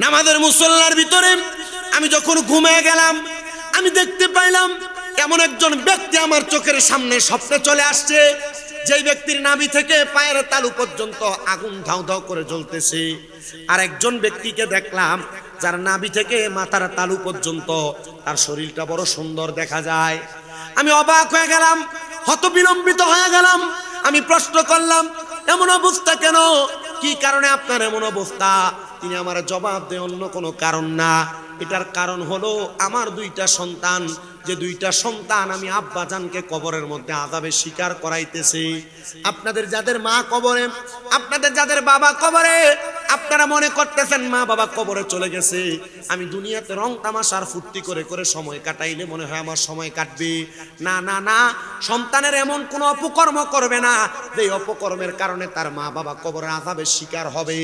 নামাজের মুসল্লার ভিতরে আমি যখন ঘুমিয়ে গেলাম, আমি দেখতে পাইলাম এমন একজন ব্যক্তি আমার চোখের সামনে স্বপ্নে চলে আসছে, যেই ব্যক্তির নাভি থেকে পায়ের তালু পর্যন্ত আগুন ধাউ ধাউ করে জ্বলতেছে। আর একজন ব্যক্তিকে দেখলাম যার নাভি থেকে মাথার তালু পর্যন্ত তার শরীরটা বড় সুন্দর দেখা যায়। আমি অবাক হয়ে গেলাম, হতবিলম্বিত হয়ে গেলাম। আমি প্রশ্ন করলাম, এমন অবস্থা কেন? কি কারণে আপনার এমন অবস্থা? তিনি আমার জবাব দেন, অন্য কোনো কারণ না, এটার কারণ হলো আমার দুইটা সন্তান, যে দুইটা সন্তান আমি আব্বাজানকে কবরের মধ্যে আযাবে শিকার করাইতেছি। আপনাদের যাদের মা কবরে, আপনাদের যাদের বাবা কবরে, আপনারা মনে করতেছেন মা বাবা কবরে চলে গেছে, আমি দুনিয়াতে রং তামাশার ফুর্তি করে করে সময় কাটাইলে মনে হয় আমার সময় কাটবে। না না না, সন্তানের এমন কোনো অপকর্ম করবে না যে অপকর্মের কারণে তার মা বাবা কবরে আযাবের শিকার হবে।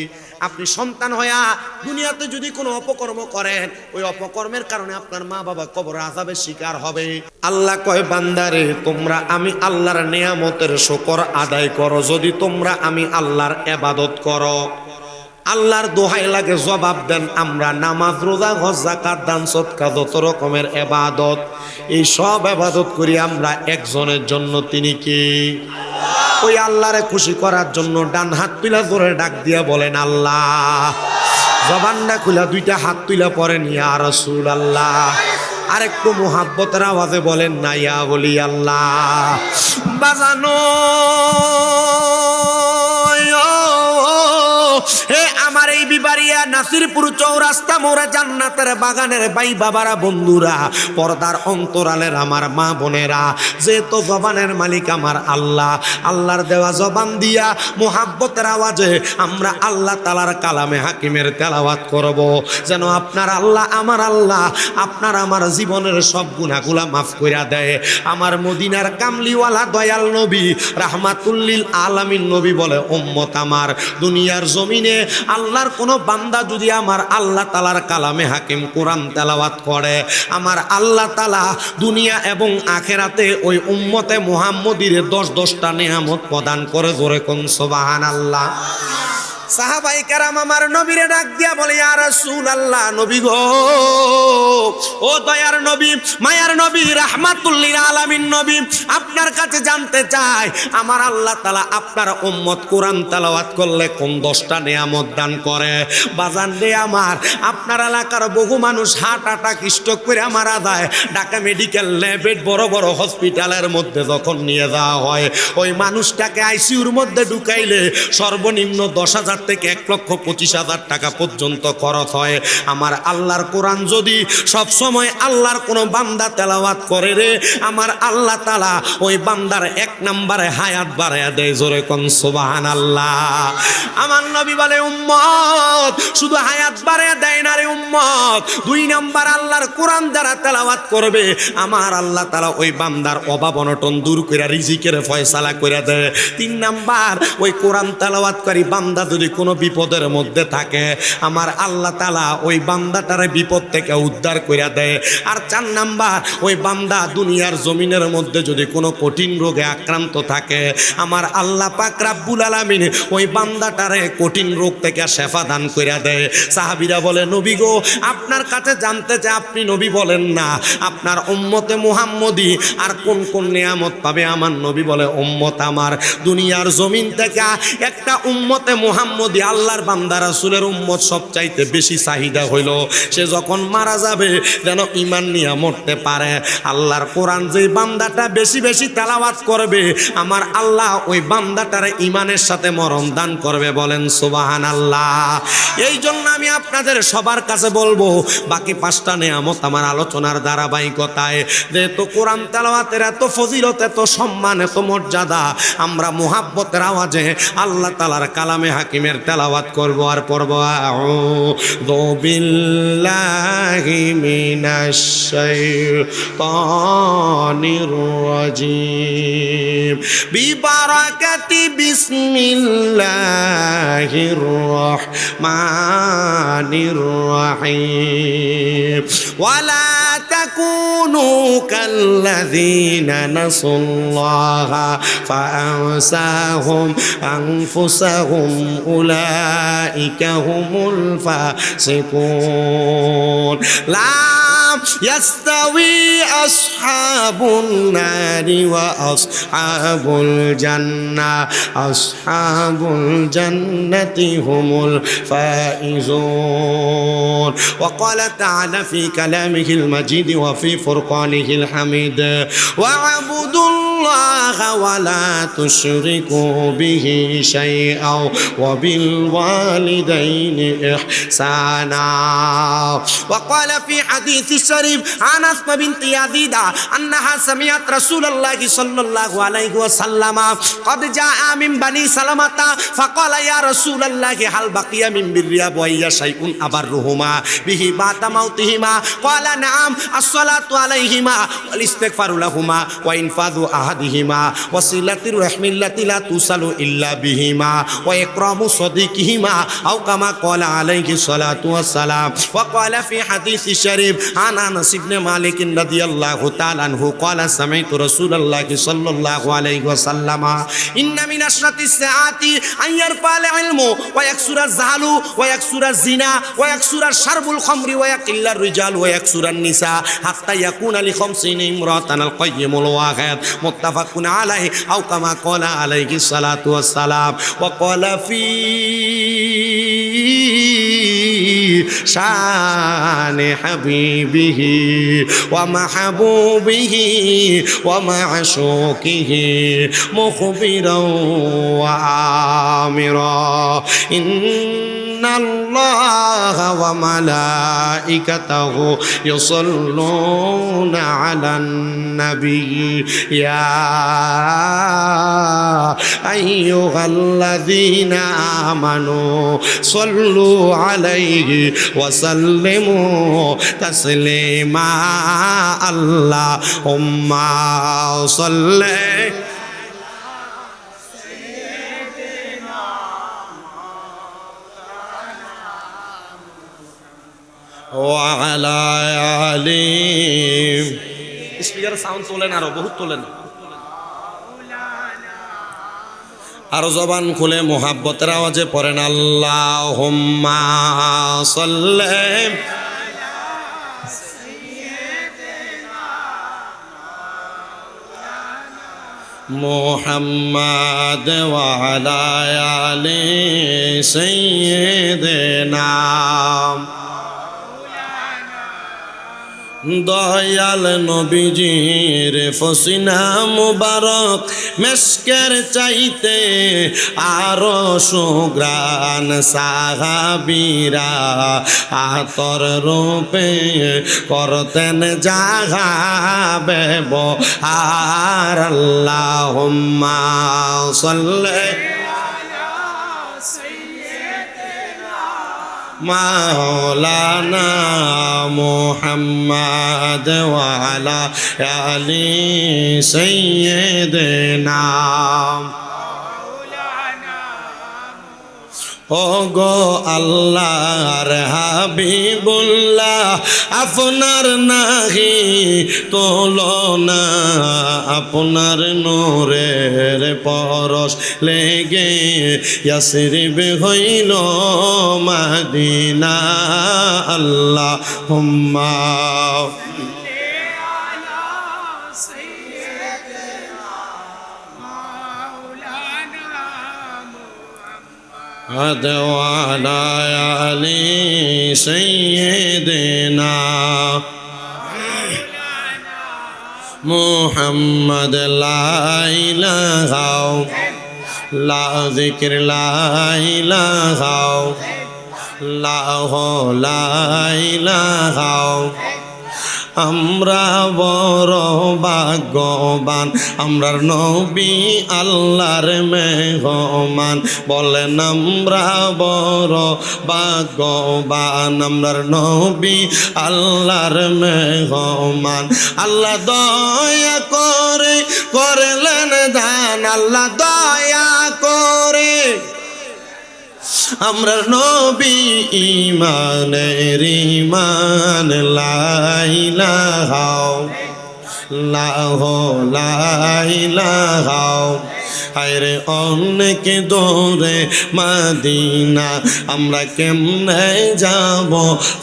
আপনি সন্তান হইয়া দুনিয়াতে যদি কোনো অপকর্ম করেন, ওই অপকর্মের কারণে আপনার মা বাবা কবরে আযাবের শিকার হবে। আল্লাহ কয়, বান্দারে তোমরা আমি আল্লাহর নিয়ামতের শুকর আদায় করো যদি তোমরা আমি আল্লাহর ইবাদত করো। আল্লাহর দোহাই লাগে জবাব দেন, আমরা নামাজ রোজা হজ যাকাত দান সদকা যত রকমের ইবাদত, এই সব ইবাদত করি আমরা একজনের জন্য, তিনি কি? ওই আল্লাহরে খুশি করার জন্য ডান হাত তুলা জোরে ডাক দিয়া বলেন আল্লাহ। জবানটা খুলা দুইটা হাত তুলা পড়েন ইয়া রাসূলুল্লাহ। আরেকটু মুহাব্বতের আওয়াজে বলেন না ইয়া ওলি আল্লাহ। বাজানো হে আমার এই বিবাড়িয়া নাসিরপুর চৌরাস্তা মোড়ে জান্নাতের বাগানের ভাই বাবারা, বন্ধুরা, পর্দার অন্তরালের আমার মা বোনেরা, যেহেতু জবানের মালিক আমার আল্লাহ, আল্লাহর দেওয়া জবান দিয়া মুহাব্বতের আওয়াজে আমরা আল্লাহ তাআলার কালামে হাকিমের তেলাওয়াত করব, যেন আপনার আল্লাহ আমার আল্লাহ আপনার আমার জীবনের সব গুনাহগুলা মাফ কইরা দেয়। আমার মদিনার কামলিওয়ালা দয়াল নবী রাহমাতুল লিল আলামিন নবী বলে, উম্মত আমার, দুনিয়ার জমিনে আল্লাহর কোনো বান্দা যদি আমার আল্লাহ তাআলার কালামে হাকিম কোরআন তেলাওয়াত করে, আমার আল্লাহ তাআলা দুনিয়া এবং আখেরাতে ওই উম্মতে মুহাম্মদীর 10টা নিয়ামত প্রদান করে। জোরে কোন সুবহানাল্লাহ। সাহাবাই কেরাম আমার নবীরে ডাক দিয়া বলে, ইয়া রাসূলুল্লাহ, নবী গো, ও দয়ার নবী, মায়ার নবী, রাহমাতুল লিল আলামিন নবী, আপনার কাছে জানতে চাই আমার আল্লাহ তাআলা আপনার উম্মত কোরআন তেলাওয়াত করলে কোন 10টা নিয়ামত দান করে? বাজান রে আমার, আপনার এলাকার বহু মানুষ হার্ট অ্যাটাক স্ট্রোক করে মারা যায়, ঢাকা মেডিকেল ল্যাবেট বড় বড় হসপিটালের মধ্যে যখন নিয়ে যাওয়া হয়, ওই মানুষটাকে আইসিইউর মধ্যে ঢুকাইলে সর্বনিম্ন 10,000 থেকে 1,25,000 টাকা পর্যন্ত খরচ হয়। আমার আল্লাহর কোরআন যদি সব সময় আল্লাহর কোনো বান্দা তেলাওয়াত করে রে, আমার আল্লাহ তাআলা ওই বান্দার 1 নম্বরে হায়াত বাড়ায়া দেয়। জোরে কোন সুবহানাল্লাহ। আমার নবী বলে, উম্মত, শুধু হায়াত বাড়ায়া দেয় না রে উম্মত, 2 নম্বর আল্লাহর কোরআন যারা তেলাওয়াত করবে, আমার আল্লাহ তাআলা ওই বান্দার অভাব অনটন দূর কইরা রিজিকের ফয়সালা কইরা দেয়। 3 নাম্বার, ওই কোরআন তেলাওয়াতকারী বান্দা যদি কোনো বিপদের মধ্যে থাকে, আমার আল্লাহ তাআলা ওই বান্দাটারে বিপদ থেকে উদ্ধার কইরা দেয়। আর 4 নাম্বার, ওই বান্দা দুনিয়ার জমিনের মধ্যে যদি কোনো কঠিন রোগে আক্রান্ত থাকে, আমার আল্লাহ পাক রব্বুল আলামিন ওই বান্দাটারে কঠিন রোগ থেকে শেফা দান কইরা দেয়। সাহাবীরা বলে, নবী গো, আপনার কাছে জানতে চাই, আপনি নবী বলেন না আপনার উম্মতে মুহাম্মদী আর কোন কোন নিয়ামত পাবে? আমার নবী বলে, উম্মত আমার, দুনিয়ার জমিন থেকে একটা উম্মতে মুহাম্মদী আল্লাহর বান্দা রাসূলের উম্মত সবচাইতে বেশি চাহিদা হইল সে যখন মারা যাবে যেন ঈমান নিয়ে মরতে পারে। আল্লাহর কোরআন যেই বান্দাটা বেশি বেশি তেলাওয়াত করবে, আমার আল্লাহ ওই বান্দাটারে ঈমানের সাথে মরণ দান করবে। বলেন সুবহানাল্লাহ। এই জন্য আমি আপনাদের সবার কাছে বলবো, বাকি 5টা নিয়ামত আমার আলোচনার ধারাবাহিকতায়, যেহেতু কোরআন তেলাওয়াতের এত ফজিলত, এত সম্মান, এত মর্যাদা, আমরা মুহাব্বতের আওয়াজে আল্লাহ তাআলার কালামে হাকিমের তেলাওয়াত করব আর পড়ব। আউযু বিল্লাহি মিনাশ শাইতানির রাজিম বিবারাকাতি বিসমিল্লাহির রাহমানির রাহিম ওয়ালা تكونوا كالذين نسوا الله فأنساهم أنفسهم أولئك هم الفاسقون لا يستوي أصحاب النار وأصحاب الجنة أصحاب الجنة هم الفائزون وقال تعالى في كلامه المجيد وفي فرقانه الحميد واعبدوا الله ولا تشركوا به شيئا وبالوالدين إحسانا وقال في حديث الشريف عن أسماء بنت يزيد أنها سمعت رسول الله صلى الله عليه وسلم قد جاء من بني سلمة فقال يا رسول الله هل بقي من بر أبوي شيء أبرهما به بعد موتهما قال نعم الصلاة عليهما والاستغفار لهما وإنفاذ أحدهما وصلة الرحم التي لا توصل إلا بهما وإكرام صديقهما أو كما قال عليه الصلاة والسلام وقال في حديث الشريف عن أنس بن مالك رضي الله تعالى عنه قال سمعت رسول الله صلى الله عليه وسلم إن من أشرط الساعات أن يرفع العلم ويكثر الزهل ويكثر الزنا ويكثر شرب الخمر ويقل الرجال ويكثر النساء حتى يكون ل50 امرأة القيم الواحد متفق عليه أو كما قال عليه الصلاة والسلام وقال في شان حبيبه ومحبوبه ومعشوقه مخبرا وآمرا إن الله وملائكته يصلون على النبي يا أيها الذين آمنوا صلوا عليه وسلموا تسليما اللهم صل وعلى آله স্পিকার সাউন্ড তোলেন আরো বহুত তোলেন আর জবান খুলে মোহাব্বতের আওয়াজে পড়েন আল্লাহুম্মা সাল্লি মুহাম্মাদ ওয়া আলা আলি সাইয়্যিদিনা দয়াল নবীজির ফসিনা মুবারক মেশকের চাইতে আরো সুগ্রান সাহাবীরা আতর রূপে করতেন জাগাবে আর আল্লাহুম্মা সাল্লি মাওলানা মুহাম্মদ ওয়া আলা আলি সাইয়্যিদিনা ও গো আল্লাহর হাবিবুল্লাহ আপনার নাহি তুলনা আপনার নূরের পরশ লেগে ইয়াসরিব হইল মদিনা আল্লাহুম্মা وعلى آل سيدنا محمد لا إله لا ذكر لا إله لا إله আমরা বড় ভাগ্যবান আমরার নবী আল্লাহর মেহমান বলেন আমরা বড় ভাগ্যবান আমরার নবী আল্লাহর মেহমান আল্লাহ দয়া করে করলেন দান আল্লাহ দয়া করে আমরা নবী ইমানের ইমান লা ইলাহা লা ইলাহা হায়রে অনেক দূরে মদিনা আমরা কেমনে যাব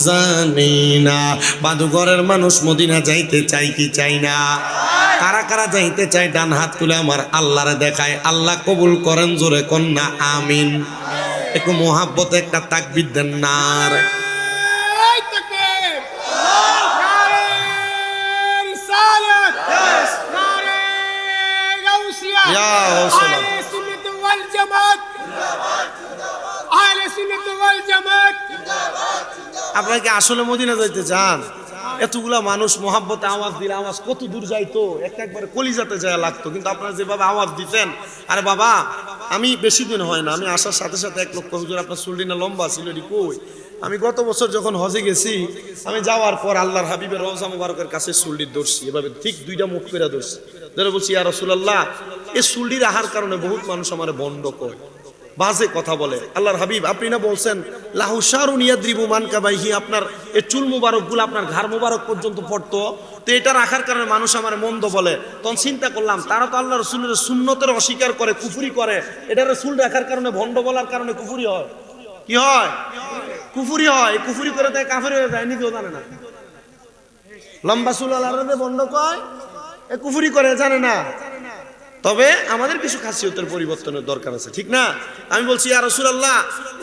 জানি না। বাদুঘরের মানুষ মদিনা যাইতে চাই কি চাই না? কারা কারা যাইতে চাই ডান হাত তুলে আমার আল্লাহরে দেখায়। আল্লাহ কবুল করেন, জোরে কন্যা আমিন। একটু মোহাব্বতে একটা তাকবীর দেন না রে। আপনারা কি আসলে মদিনা যাইতে চান? এতগুলা মানুষ মোহাব্বতে আওয়াজ দিলে আওয়াজ কত দূর যাইতো, একবারে কলিজাতে যায় লাগতো। কিন্তু আপনারা যেভাবে আওয়াজ দিতেন, আরে বাবা আমি বেশি দিন হয় না, আমি আসার সাথে সাথে 1 লক্ষ হুজুর আপনার চুলডিনা লম্বা ছিল এটি কই। আমি গত বছর যখন হজে গেছি, আমি যাওয়ার পর আল্লাহর হাবিবের রওজা মুবারকের কাছে চুলডি ধরছি, এভাবে ঠিক 2টা মুখ করে ধরছি, ধরে বলছি ইয়া রাসূলুল্লাহ, এই চুলডির আহার কারণে বহুত মানুষ আমার বন্ধ কয়, বাজে কথা বলে। আল্লাহর হাবিব আপনি না বলছেন লাহু শারুন ইয়াদ্রিবু মানকাবাইহি, আপনার এই চুল মুবারকগুলো আপনার ঘাড় মুবারক পর্যন্ত পড়তো, তো এটা রাখার কারণে মানুষ আমার মন্দ বলে। তখন চিন্তা করলাম তারা তো আল্লাহ রাসূলের সুন্নতের অস্বীকার করে, কুফরি করে, এটার চুল রাখার কারণে ভণ্ড বলার কারণে কুফরি হয়। কি হয়? কুফরি হয়। কুফরি করে তাই কাফের হয়ে যায়, নিজেও জানে না। লম্বা চুল আল্লাহরে ভণ্ড কয়, এ কুফরি করে, জানে না। তবে আমাদের কিছু খাসিয়তের পরিবর্তনের দরকার আছে, ঠিক না? আমি বলছি ইয়া রাসূলুল্লাহ,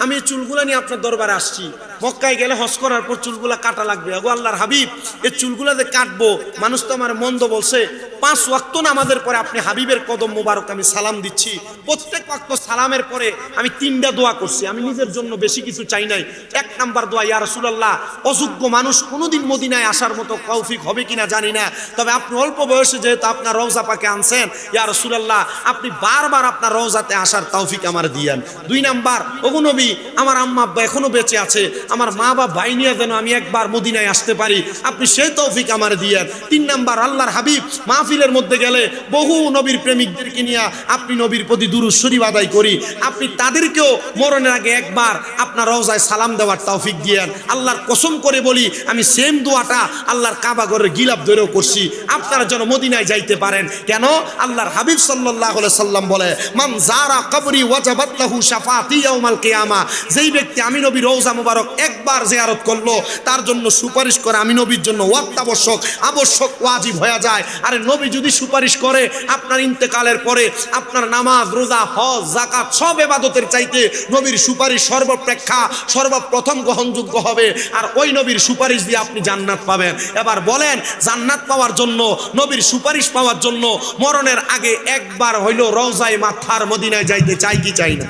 আমি এই চুলগুলা নিয়ে আপনার দরবারে আসছি, মক্কায় গেলে হজ করার পর চুলগুলা কাটা লাগবে। আগো আল্লাহর হাবিব, এই চুলগুলা যে কাটবো, মানুষ তো আমার মন্দ বলছে। 5 ওয়াক্ত নামাজের পরে আপনি হাবিবের কদম মোবারক আমি সালাম দিচ্ছি, প্রত্যেক ওয়াক্ত সালামের পরে আমি 3টা দোয়া করছি। আমি নিজের জন্য বেশি কিছু চাই নাই। 1 নাম্বার দোয়া, ইয়া রাসূলুল্লাহ, অযোগ্য মানুষ কোনোদিন মদিনায় আসার মতো তৌফিক হবে কিনা জানি না, তবে আপনি অল্প বয়সে যেহেতু আপনার রওজা পাকে আনছেন, ইয়া রাসূলুল্লাহ আপনি বারবার আপনার রওজাতে আসার তৌফিক আমার দিয়েন। 2 নাম্বার, ওগো নবী, আমার আম্মা আব্বা এখনো বেঁচে আছে, আমার মা বা ভাই নিয়ে যেন আমি একবার মদিনায় আসতে পারি, আপনি সেই তৌফিক আমার দিয়েন। 3 নাম্বার, আল্লাহর হাবিব মাহফিলের মধ্যে গেলে বহু নবীর প্রেমিকদেরকে নিয়ে আপনি নবীর প্রতি দুরূদ শরীফ আদায় করি, আপনি তাদেরকেও মরণের আগে একবার আপনার রওজায় সালাম দেওয়ার তৌফিক দিয়েন। আল্লাহর কসম করে বলি, আমি সেম দোয়াটা আল্লাহর কাবা ঘরের গিলাফ ধরেও করছি, আপনারা যেন মদিনায় যাইতে পারেন। কেন? আল্লাহর হাবিব সাল্লাল্লাহু আলাইহি সাল্লাম বলে, মান যারা কবরি ওয়াজাবাত লাহু শাফাআতি ইয়াউমাল কিয়ামা, যেই ব্যক্তি আমি নবীর রওজা মুবারক একবার জিয়ারত করলো, তার জন্য সুপারিশ করে আমি নবীর জন্য অত্যাবশ্যক, আবশ্যক, ওয়াজিব হয়ে যায়। আরে নবী যদি সুপারিশ করে আপনার ইন্তেকালের পরে, আপনার নামাজ, রোজা, হজ, যাকাত সব ইবাদতের চাইতে নবীর সুপারিশ সর্বপ্রেক্ষা, সর্বপ্রথম গ্রহণযোগ্য হবে, আর ওই নবীর সুপারিশ দিয়ে আপনি জান্নাত পাবেন। এবার বলেন, জান্নাত পাওয়ার জন্য, নবীর সুপারিশ পাওয়ার জন্য মরণের আগে একবার হইল রওজায়ে মাথার মদিনায় যাইতে চাই কি চাই না?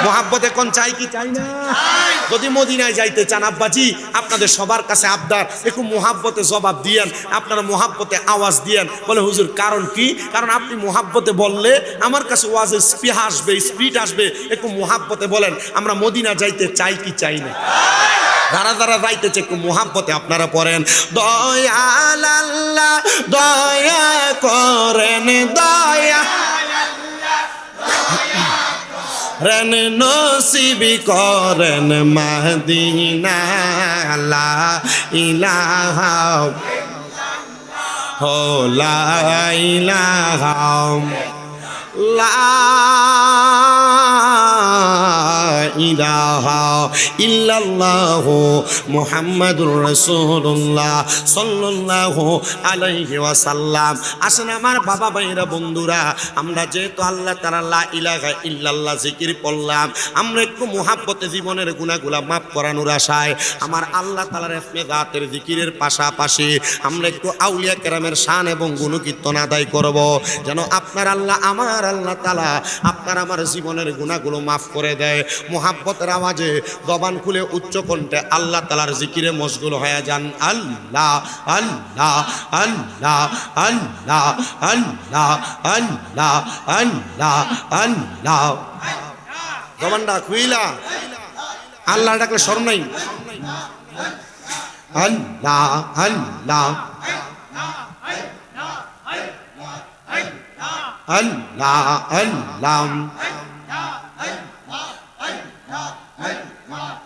মোহাব্বতে কোন চাই কি চাই না? যদি মদিনায় যাইতে চান আব্বাজি, আপনাদের সবার কাছে আবদার, একটু মোহাব্বতে জবাব দিয়েন, আপনারা মোহাব্বতে আওয়াজ দিয়েন। বলে হুজুর কারণ কি? কারণ আপনি মোহাব্বতে বললে আমার কাছে ওয়াজের স্পিড আসবে, স্পিড আসবে। একটু মোহাব্বতে বলেন, আমরা মদিনা যাইতে চাই কি চাই না? যারা যারা যাইতেছে একটু মোহাব্বতে আপনারা পড়েন, দয়াল আল্লাহ দয়া করেন, দয়া রেন নসিবি করেন মদিনা, লা ইলাহা হো লা ইলাহা লা ইলাহা ইল্লাল্লাহু মুহাম্মাদুর রাসূলুল্লাহ সাল্লাল্লাহু আলাইহি ওয়াসাল্লাম। আসেন আমার বাবা ভাইরা বন্ধুরা, আমরা যেহেতু আল্লাহ তাআলা লা ইলাহা ইল্লাল্লাহ জিকির পড়লাম, আমরা একটু মুহাব্বতে জীবনের গুনাহগুলো মাফ করানোর আশায় আমার আল্লাহ তাআলার ইসমে জাতের জিকিরের পাশাপাশি আমরা একটু আউলিয়া কেরামের শান এবং গুণকীর্তন আদায় করব, যেন আপনার আল্লাহ, আমার আল্লাহ তাআলা আপনার আমার জীবনের গুনাহগুলো মাফ করে দেয়। মুহাব্বতের আওয়াজে জবান খুলে উচ্চ কণ্ঠে আল্লাহ তাআলার জিকিরে মশগুল হয়ে যান। আল্লাহ আল্লাহ আল্লাহ আল্লাহ আল্লাহ আল্লাহ আল্লাহ আল্লাহ। জবানটা খুইলা আল্লাহ ডাকলে শরম নাই। আল্লাহ আল্লাহ আল্লাহ আল্লাহ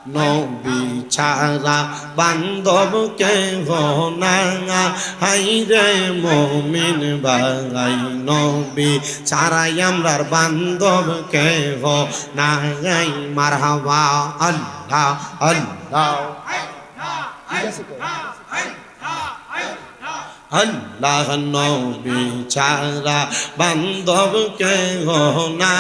নবী ছাড়া বান্ধব কেহ না হাইরে মুমিন ভাই নবী ছাড়াই আমরার বান্ধব কেহ নাই মারহাবা আল্লাহ আল্লাহ আল্লাহ নবী ছাড়া বান্ধব কেহ না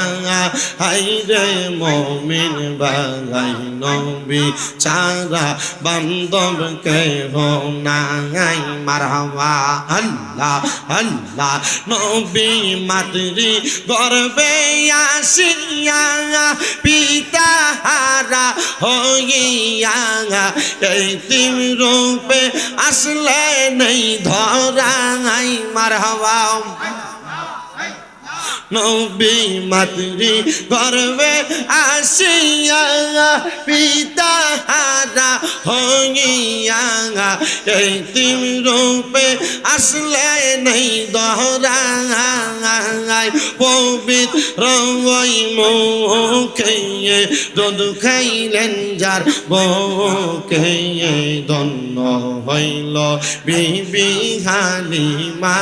হাইরে মুমিন ভাই নবী ছাড়া বান্ধব কেহ নাই মারহাবা আল্লাহ আল্লাহ নবী মাতৃ গর্বে আসিয়া পিতা হারা হইয়া এতিম রূপে আসলে নেই ধরাই মারহাবা নবী মাতৃ গর্বে আসিয়া পিতা হারা হইয়া এতিম রূপে আসলে নেই ধরাই পবিত্র ওই মুখে দুধ খাইলেন যার বউকে ধন্য হইল বিবি হালিমা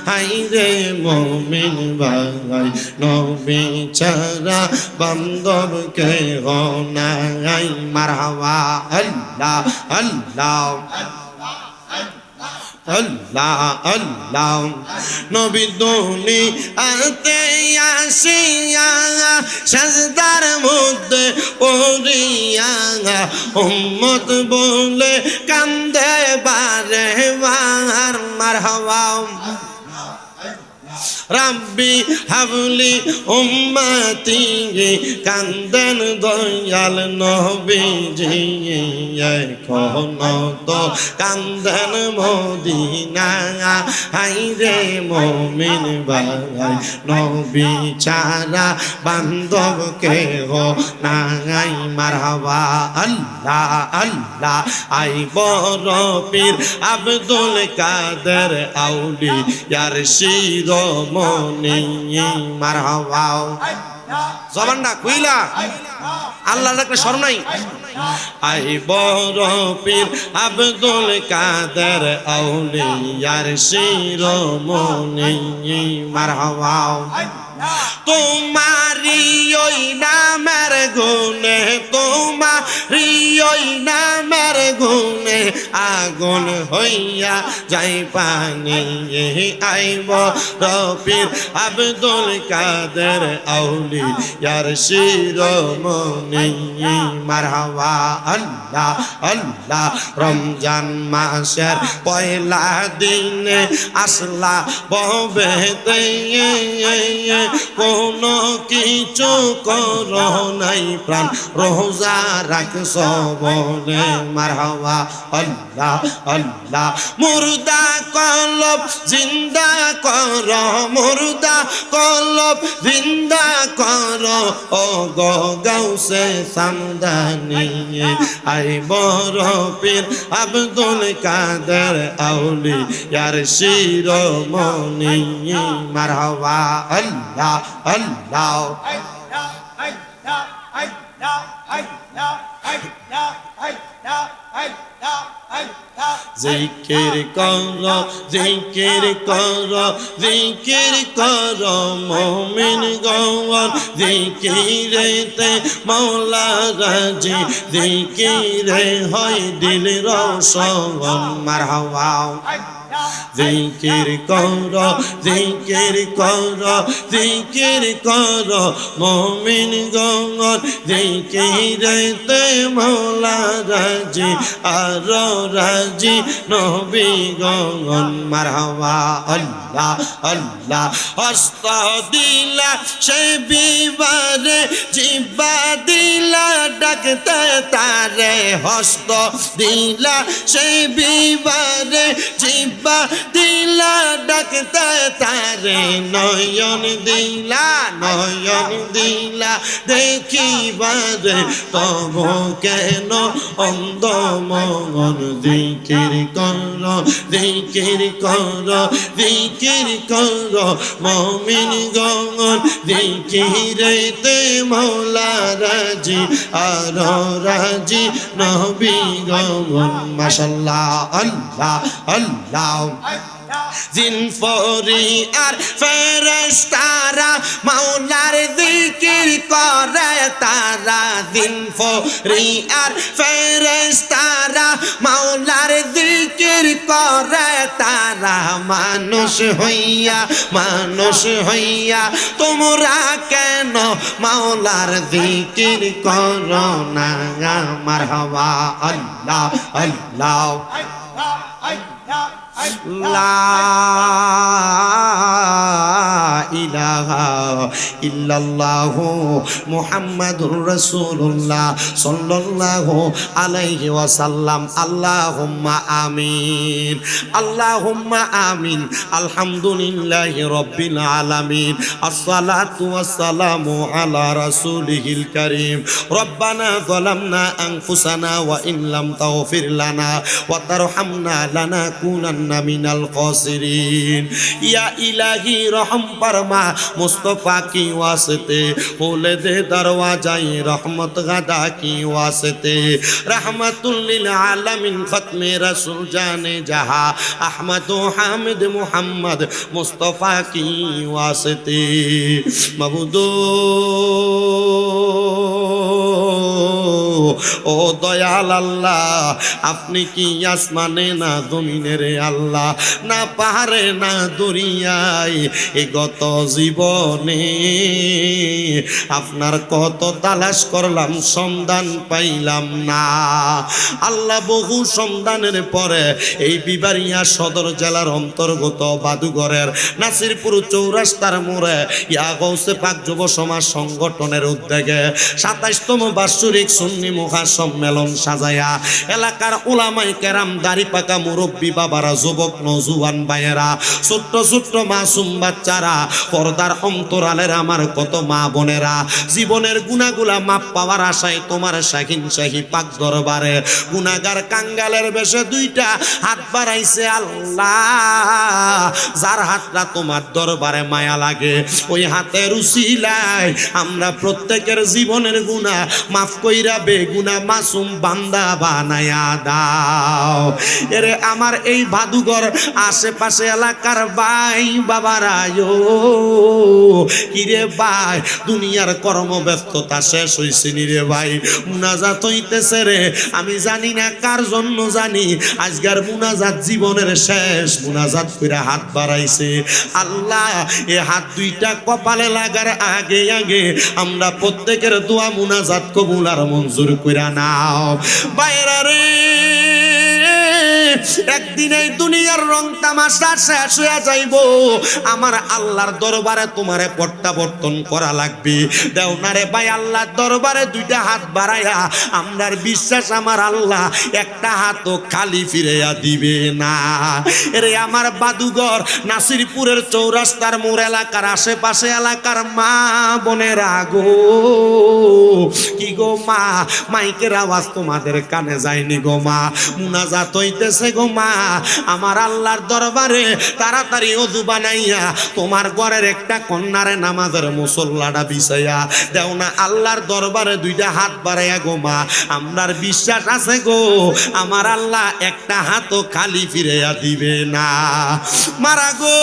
হাইরে মুমিন ভাই নবী ছাড়া বান্ধব কেহ নাই মারহাবা আল্লাহ আল্লাহ আল্লাহ আল্লাহ নবী দুনিয়াতে আসিয়া সাজদার মধ্যে পড়িয়া উম্মত বলে কান্দে বারে বার মারহাবা রব্বি হাবলি উম্মতি কান্দেন দয়াল নবীজি এখন তো কান্দেন মদিনা হাইরে মুমিন ভাই নবী ছাড়া বান্ধব কেহ নাই মারহাবা আল্লাহ আল্লাহ আই বড় পীর আব্দুল কাদের আউলিয়ার শিরোমণি মারহাবা জবানটা কইলা আল্লাহর একটা শরম নাই আই বড় পীর আব্দুল কাদের আউলিয়ার শিরোমণি মারহাবা তোমারি ওই নামের গুণে তোমারি ওই নামের গুণে আগুন হইয়া যাই পানি আইব রফির আব্দুল কাদের আউলিয়ার শিরোমণি মারহাবা আল্লাহ আল্লাহ রমজান মাসের পয়লা দিনে আসলা ববেতে কোন কিছু কর নাই প্রাণ রোজা রাখছ বলে মারহাবা আল্লাহ আল্লাহ মুর্দা কলব জিন্দা কর মুর্দা কলব জিন্দা কর ও গো গাউসে সামদানি আই বড় পীর আব্দুল কাদের আউলিয়ার শিরোমণি মারহাবা আল্লাহ আল্লাহ জিকির কর জিকির কর জিকির কর মুমিন গণ জিকিরেতে মওলা রাজি জিকিরে হয় দিল রোশন মারহাবা জিকির কর জিকির কর জিকির কর মুমিন গণ জিকিরেতে মওলা রাজি আর রাজি নবী গণ মারহাবা আল্লাহ আল্লাহ হস্ত দিলা সে বিবারে জিবা দিলা ডাকতে তারে হস্ত দিলা সে বিবারে জিবা জিব্বা দিলা ডাকতে তারে, নয়ন দিলা দেখিবারে, তবু কেন অন্ধ মন। জিকির কর মুমিন গণ, জিকিরেতে মওলা রাজি, আর রাজি নবী গণ। মাশাআল্লাহ, আল্লাহ আল্লাহ। জিন ফরি আর ফেরেশতারা মাওলার জিকির করে তারা, জিন ফরি আর ফেরেশতারা মাওলার জিকির করে তারা। মানুষ হইয়া তোমরা কেন মাওলার জিকির করো না? মারহাবা, আল্লাহ আল্লাহ। লা ইলাহা ইল্লাল্লাহু মুহাম্মাদুর রাসূলুল্লাহ সাল্লাল্লাহু আলাইহি ওয়াসাল্লাম। আল্লাহুম্মা আমিন, আল্লাহুম্মা আমিন। আলহামদুলিল্লাহি রাব্বিল আলামিন। আসসালাতু ওয়াসসালামু আলা রাসূলিহিল কারীম। রব্বানা যালামনা আনফুসানা ওয়া ইন লাম তাগফির লানা ওয়া তারহামনা লানাকুনান্না মিনাল খাসিরিন। ইয়া ইলাহি রহম ফরমা, मुस्तफ़ा की वास्ते खोले दे दरवाजाए रहमत गदा की वास्ते। रहमतुल लिल आलमीन खत्मे रसूल जाने जहां अहमद हामिद मुहम्मद मुस्तफ़ा की वास्ते। मबूदो ও দয়াল আল্লাহ, আপনি কি আসমানে না জমিনে রে আল্লাহ, না পাহাড়ে না দরিয়ায়, এ গত জীবনে আপনার কত তালাশ করলাম, সন্ধান পাইলাম না আল্লাহ। বহু সন্ধানের পরে এই বিবারিয়া সদর জেলার অন্তর্গত বাদুঘরের নাসিরপুর চৌরাস্তার মোড়ে ইয়া গৌসে পাক যুব সমাজ সংগঠনের উদ্যোগে ২৭তম বাৎসরিক সুন্নি মহাসম্মেলন সাজায়া এলাকার উলামায়ে কেরাম, দাড়ি পাকা মুরব্বী বাবারা, যুবক নওজোয়ান ভাইয়েরা, ছোট্ট ছোট্ট মাসুম বাচ্চারা, পর্দার অন্তরালের আমার কত মা বোনেরা, জীবনের গুনাহগুলা মাপ পাওয়ার আশায় তোমার শাহিনশাহী পাক দরবারে গুনাহগার কাঙ্গালের বেশে দুইটা হাত বাড়াইছে আল্লাহ। যার হাতটা তোমার দরবারে মায়া লাগে, ওই হাতের উসিলায় আমরা প্রত্যেকের জীবনের গুনাহ মাফ কইরা বেগুনা মাসুম বান্দা বানায়া দাও। এরে আমার এই ভাদুঘর আশেপাশে এলাকার ভাই বাবারা, কিরে ভাই, দুনিয়ার কর্মব্যস্ততা শেষ হইছে নি রে ভাই, মুনাজাত হইতেছে রে। আমি জানি না কার জন্য, জানি আজকের মুনাজাত জীবনের শেষ মুনাজাত কইরা হাত বাড়াইছে আল্লাহ। এ হাত দুইটা কপালে লাগার আগে আগে আমরা প্রত্যেকের দোয়া মুনাজাত কবুল আর মঞ্জুর কইরা নাও। বাইরা রে, একদিন এই দুনিয়ার রং তামাশা শেষ হয়ে যাইব, আমার আল্লাহর দরবারে তোমারে প্রত্যাবর্তন করা লাগবে। দেও না রে ভাই, আল্লাহর দরবারে দুইটা হাত বাড়াইয়া আমরার বিশ্বাস আমার আল্লাহ একটা হাতও খালি ফিরাইয়া দিবে না। রে আমার বাদুঘর নাসিরপুরের চৌরাস্তার মোড় এলাকার আশেপাশে এলাকার মা বোনেরা গো, কি গো মা, মাইকের আওয়াজ তোমাদের কানে যায়নি গো মা, মুনাজাত হইতেছে গো মা। আমার আল্লাহর দরবারে তাড়াতাড়ি ওযু বানাইয়া তোমার ঘরের একটা কন্যারে নামাজের মুসল্লাটা বিছাইয়া দেও না আল্লাহর দরবারে দুইটা হাত বাড়াইয়া গো মা। আমরার বিশ্বাস আছে গো আমার আল্লাহ একটা হাতও খালি ফিরাইয়া দিবে না। মারা গো,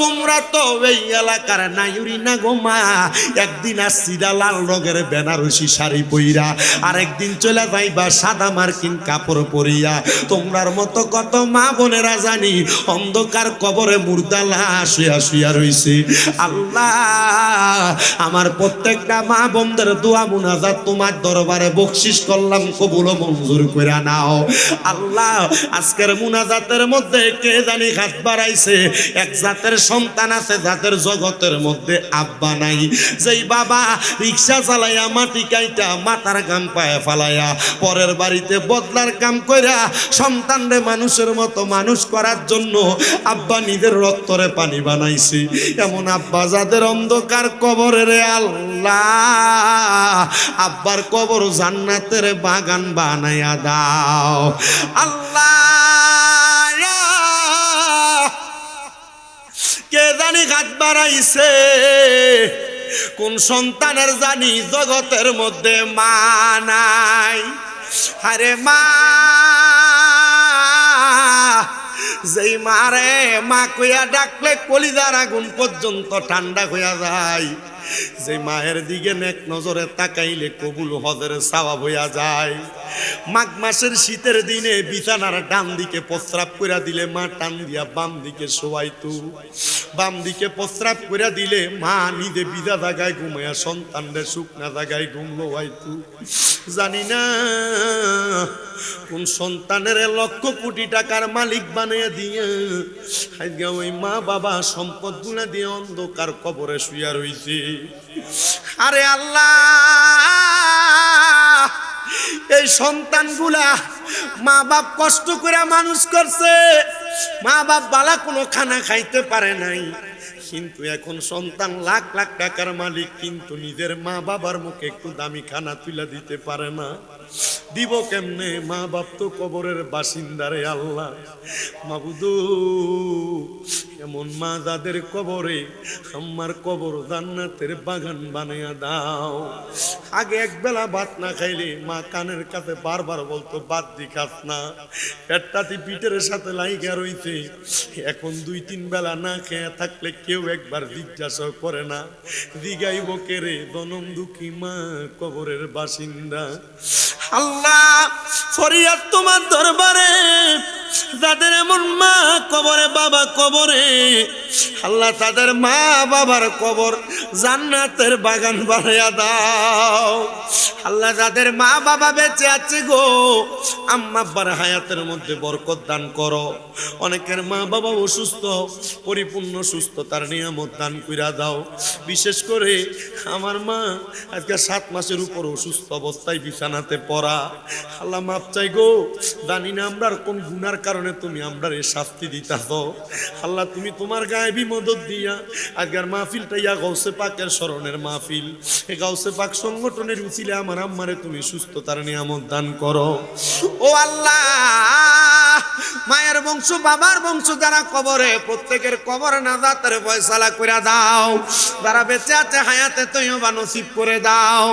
তোমরা তো এই এলাকার নাইউরি না গো মা। একদিন আসছিলা লাল রঙের বেনারসি শাড়ি পইরা, আরেকদিন চলে যাইবা সাদা মার্কিন কাপড় পরিয়া। তোমরার মতো কত মা বোনেরা জানি অন্ধকার কবরে মুর্দা লাশ শুয়া শুয়া রইছে। আল্লাহ, আমার প্রত্যেকটা মা বোনদের দোয়া মুনাজাত তোমার দরবারে বকশিশ করলাম, কবুল মঞ্জুর কইরা নাও আল্লাহ। আজকের মুনাজাতের মধ্যে কে জানি হাত বাড়াইছে, এক জাতের সন্তান আছে যাদের জগতের মধ্যে আব্বা নাই, যেই বাবা রিক্সা চালাইয়া মাটি কাইটা মাথার গাম পায়ে ফালাইয়া পরের বাড়িতে বদলার কাম কইরা সন্তানরে মানুষের মতো মানুষ করার জন্য আব্বা নিজের রক্তরে পানি বানাইছে, এমন আব্বা যাদের অন্ধকার কবরে রে আল্লাহ আব্বার কবর জান্নাতের বাগান বানাইয়া দাও আল্লাহ। কে জানি হাত বাড়াইছে, কোন সন্তানের জানি জগতের মধ্যে মা নাই। আরে মা, যেই মারে মা কইয়া ডাকলে কলিজার আগুন পর্যন্ত ঠান্ডা হইয়া যায়, যে মায়ের দিকে নেক নজরে তাকাইলে কবুল হজের সওয়াব হইয়া যায়। মাঘ মাসের শীতের দিনে বিছানার ডান দিকে প্রস্রাব কইরা দিলে মা টান দিয়া বাম দিকে শোয়াইতো, বাম দিকে প্রস্রাব কইরা দিলে মা নিজে বিধা জায়গায় ঘুমাইয়া সন্তানদের শুকনা জায়গায় ঘুম লোয়াইতো। জানি না কোন সন্তানের লক্ষ কোটি টাকার মালিক বানিয়ে দিয়ে আজকে ওই মা বাবা সম্পদ গুলা দিয়ে অন্ধকার কবরে শুইয়া রইছে। আরে আল্লাহ, এই সন্তানগুলা মা বাপ কষ্ট করে মানুষ করছে, মা বাপ বালা কোনো খানা খাইতে পারে নাই, কিন্তু এখন সন্তান লাখ লাখ টাকার মালিক, কিন্তু নিজের মা বাবার মুখে একটু দামি খানা তুলে দিতে পারে না। দিব কেমনে? মা বাপ তো কবরের বাসিন্দারে আল্লাহ। মাবুদু, এমন মা যাদের কবরে আমার কবর জান্নাতের বাগান বানাইয়া দাও। আগে এক বেলা ভাত না খাইলে মা কানের কাছে বারবার বলতো ভাত দি খাস না, পেটটাতে পিঠের সাথে লাইগা রইছে। এখন 2-3 বেলা না খেয়ে থাকলে কেউ একবার জিজ্ঞাসা করে না, জিগাইব কে রে? জনম দুঃখী মা কবরের বাসিন্দা। আল্লাহ, ফরিয়াদ তোমার দরবারে, যাদের এমন মা কবরে বাবা কবরে, আল্লাহ তাদের মা বাবার কবর জান্নাতের বাগান বানাইয়া দাও। আল্লাহ যাদের মা বাবা বেঁচে আছে গো, আম্মা আব্বার হায়াতের মধ্যে বরকত দান করো। অনেকের মা বাবা অসুস্থ, পরিপূর্ণ সুস্থতার নিয়ামত দান কইরা দাও। বিশেষ করে আমার মা আজকে 7 মাসের উপর অসুস্থ অবস্থায় বিছানাতে পড়া। আল্লাহ মাপ চাই গো, জানি না আমরার কোন গুনার কারণে তুমি আমরার এই শাস্তি দিতাছ। আল্লাহ তুমি তোমার গায়েবী মদত দিয়া আজকের মাহফিলটা ইয়া গাউসে পাকের স্মরণের মাহফিল, এই গাউসে পাক সংগঠনের উচিলে আমার আম্মারে তুমি সুস্থতার নিয়ামত দান করো। ও আল্লাহ, মায়ের বংশ বাবার বংশ যারা কবরে, প্রত্যেকের কবরে নাজাতের ফয়সালা করে দাও। যারা বেঁচে আছে হায়াতে তৈয়বা নসিব করে দাও।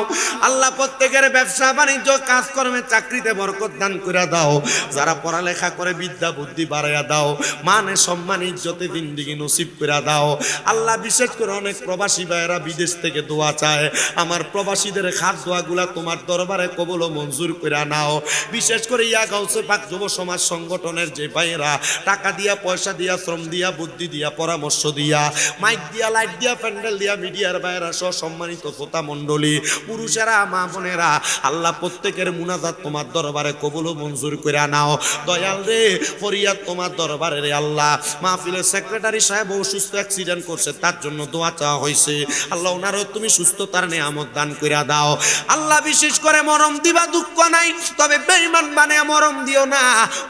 আল্লাহ প্রত্যেকের ব্যবসা বাণিজ্য কাজকর্মে চাকরিতে বরকত দান করে দাও। যারা পড়ালেখা করে বিদ্যা বুদ্ধি বাড়াইয়া দাও। মানে সম্মান ইজ্জতে জিন্দেগি নসিব করে দাও। আল্লাহ বিশেষ করে অনেক প্রবাসী ভাইয়েরা বিদেশ থেকে দোয়া চায়, আমার প্রবাসীদের খাস দোয়াগুলা তোমার দরবারে কবুল ও মঞ্জুর করে নাও। বিশেষ করে ইয়া গাউসে পাক যুব সমাজ সংগঠনের যে ভাইয়েরা টাকা দিয়া, পয়সা দিয়া, শ্রম দিয়া, বুদ্ধি দিয়া, পরামর্শ দিয়া, মাইক দিয়া, লাইট দিয়া, প্যান্ডেল দিয়া, মিডিয়ার ভাইয়েরা সহ সম্মানিত শ্রোতা মণ্ডলী, পুরুষেরা, মা বোনেরা, আল্লাহ প্রত্যেকের মুনাজাত তোমার দরবারে কবুল ও মঞ্জুর করে নাও। দয়াল রে, ফরিয়াদ তোমার দরবারে রে আল্লাহ। মাহফিলের সেক্রেটারি সাহেব অসুস্থ, অ্যাক্সিডেন্ট করছে, তার জন্য দোয়া চাওয়া হয়েছে। আল্লাহ ওনারও তুমি সুস্থতার নিয়ামত দান করে দাও। আল্লাহ বিশেষ করে মরম দিবা, দুঃখ নাই, তবে বেঈমান বানিয়ে মরম দিও না।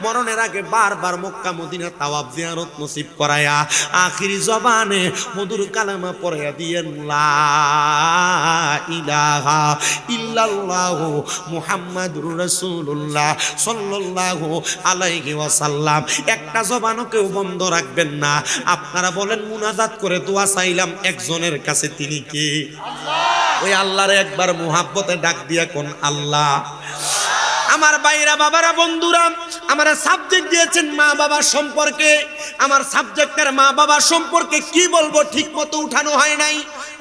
মরণের আগে বারবার মক্কা মদিনা তাওয়াব জিয়ারত নসিব করায়া আখিরি জবানে মধুর কালেমা পড়াইয়া দিয়েন, লা ইলাহা ইল্লাল্লাহু মুহাম্মাদুর রাসূলুল্লাহ সাল্লাল্লাহু আলাইহি ওয়াসাল্লাম। একটা জবানও কেউ বন্ধ রাখবেন না। আপনারা বলেন, মুনাজাত করে দোয়া চাইলাম একজনের কাছে, তিনি কে? আল্লাহ। ওই আল্লাহরে একবার মুহাব্বতে ডাক দিয়া কোন আল্লাহ। আমার ভাইরা, বাবারা, বন্ধুরা, আমার সাবজেক্ট দিয়েছেন মা বাবা সম্পর্কে। আমার সাবজেক্টের মা বাবা সম্পর্কে কি বলবো ঠিক মতো উঠানো হয় নাই।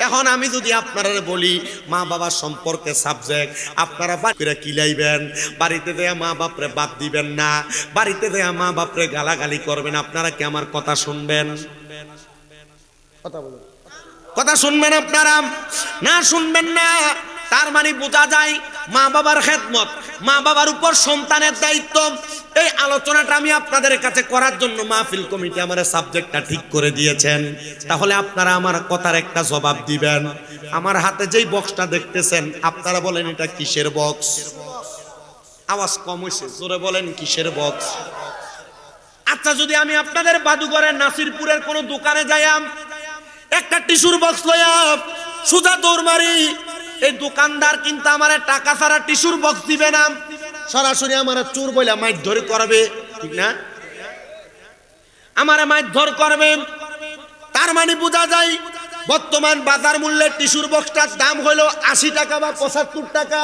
এখন আমি যদি আপনারা বলি মা বাবা সম্পর্কে সাবজেক্ট, আপনারা বাড়িতে কিলাইবেন, বাড়িতে দেয়া মা বাপরে বাদ দিবেন না, বাড়িতে দেয়া মা বাপরে গালাগালি করবেন। আপনারা কি আমার কথা শুনবেন? কথা বলুন, কথা শুনবেন আপনারা? না শুনবেন না, তার মানে বোঝা যায় মা বাবার খেদমত, মা বাবার উপর সন্তানের দায়িত্ব, এই আলোচনাটা আমি আপনাদের কাছে করার জন্য মাহফিল কমিটি আমার সাবজেক্টটা ঠিক করে দিয়েছেন। তাহলে আপনারা আমার কথার একটা জবাব দিবেন। আমার হাতে যেই বক্সটা দেখতেছেন, আপনারা বলেন এটা কিসের বক্স? আওয়াজ কম হয়েছে, জোরে বলেন কিসের বক্স? আচ্ছা, যদি আমি আপনাদের বাদুঘরের নাসিরপুরের কোন দোকানে যাইয়াম, একটা টিস্যুর বক্স লইয়াম, সুজা দৌড় মারি, এই দোকানদার কিন্তু আমার টাকা ছাড়া টিস্যুর বক্স দিবে না, সরাসরি আমার চোর বইলা মারধর করবে, ঠিক না? আমার মারধর করবে। তার মানে বোঝা যায় বর্তমান বাজার মূল্যে টিস্যুর বক্সটার দাম হলো 80 টাকা বা 75 টাকা।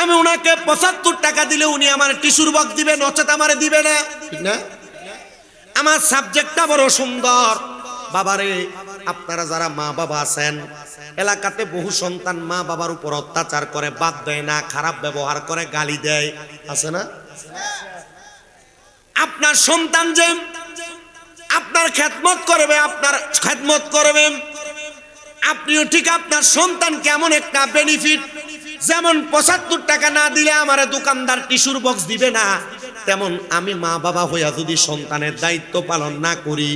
আমি ওনাকে 75 টাকা দিলে উনি আমার টিস্যুর বক্স দিবে, নচেত আমারে দিবে না, ঠিক না? আমার সাবজেক্টটা বড় সুন্দর। বাবারে, আপনারা যারা মা বাবা আছেন, এলাকাতে বহু সন্তান মা বাবার উপর অত্যাচার করে, বাদ দেয় না, খারাপ ব্যবহার করে, গালি দেয়, আছে না? আপনার সন্তান যে আপনার খেদমত করবে, আপনার খেদমত করবে, আপনিও ঠিক আপনার সন্তান কেমন একটা বেনিফিট, যেমন 75 টাকা না দিলে আমার দোকানদার টিস্যুর বক্স দিবে না, তেমন আমি মা বাবা হইয়া যদি সন্তানের দায়িত্ব পালন না করি,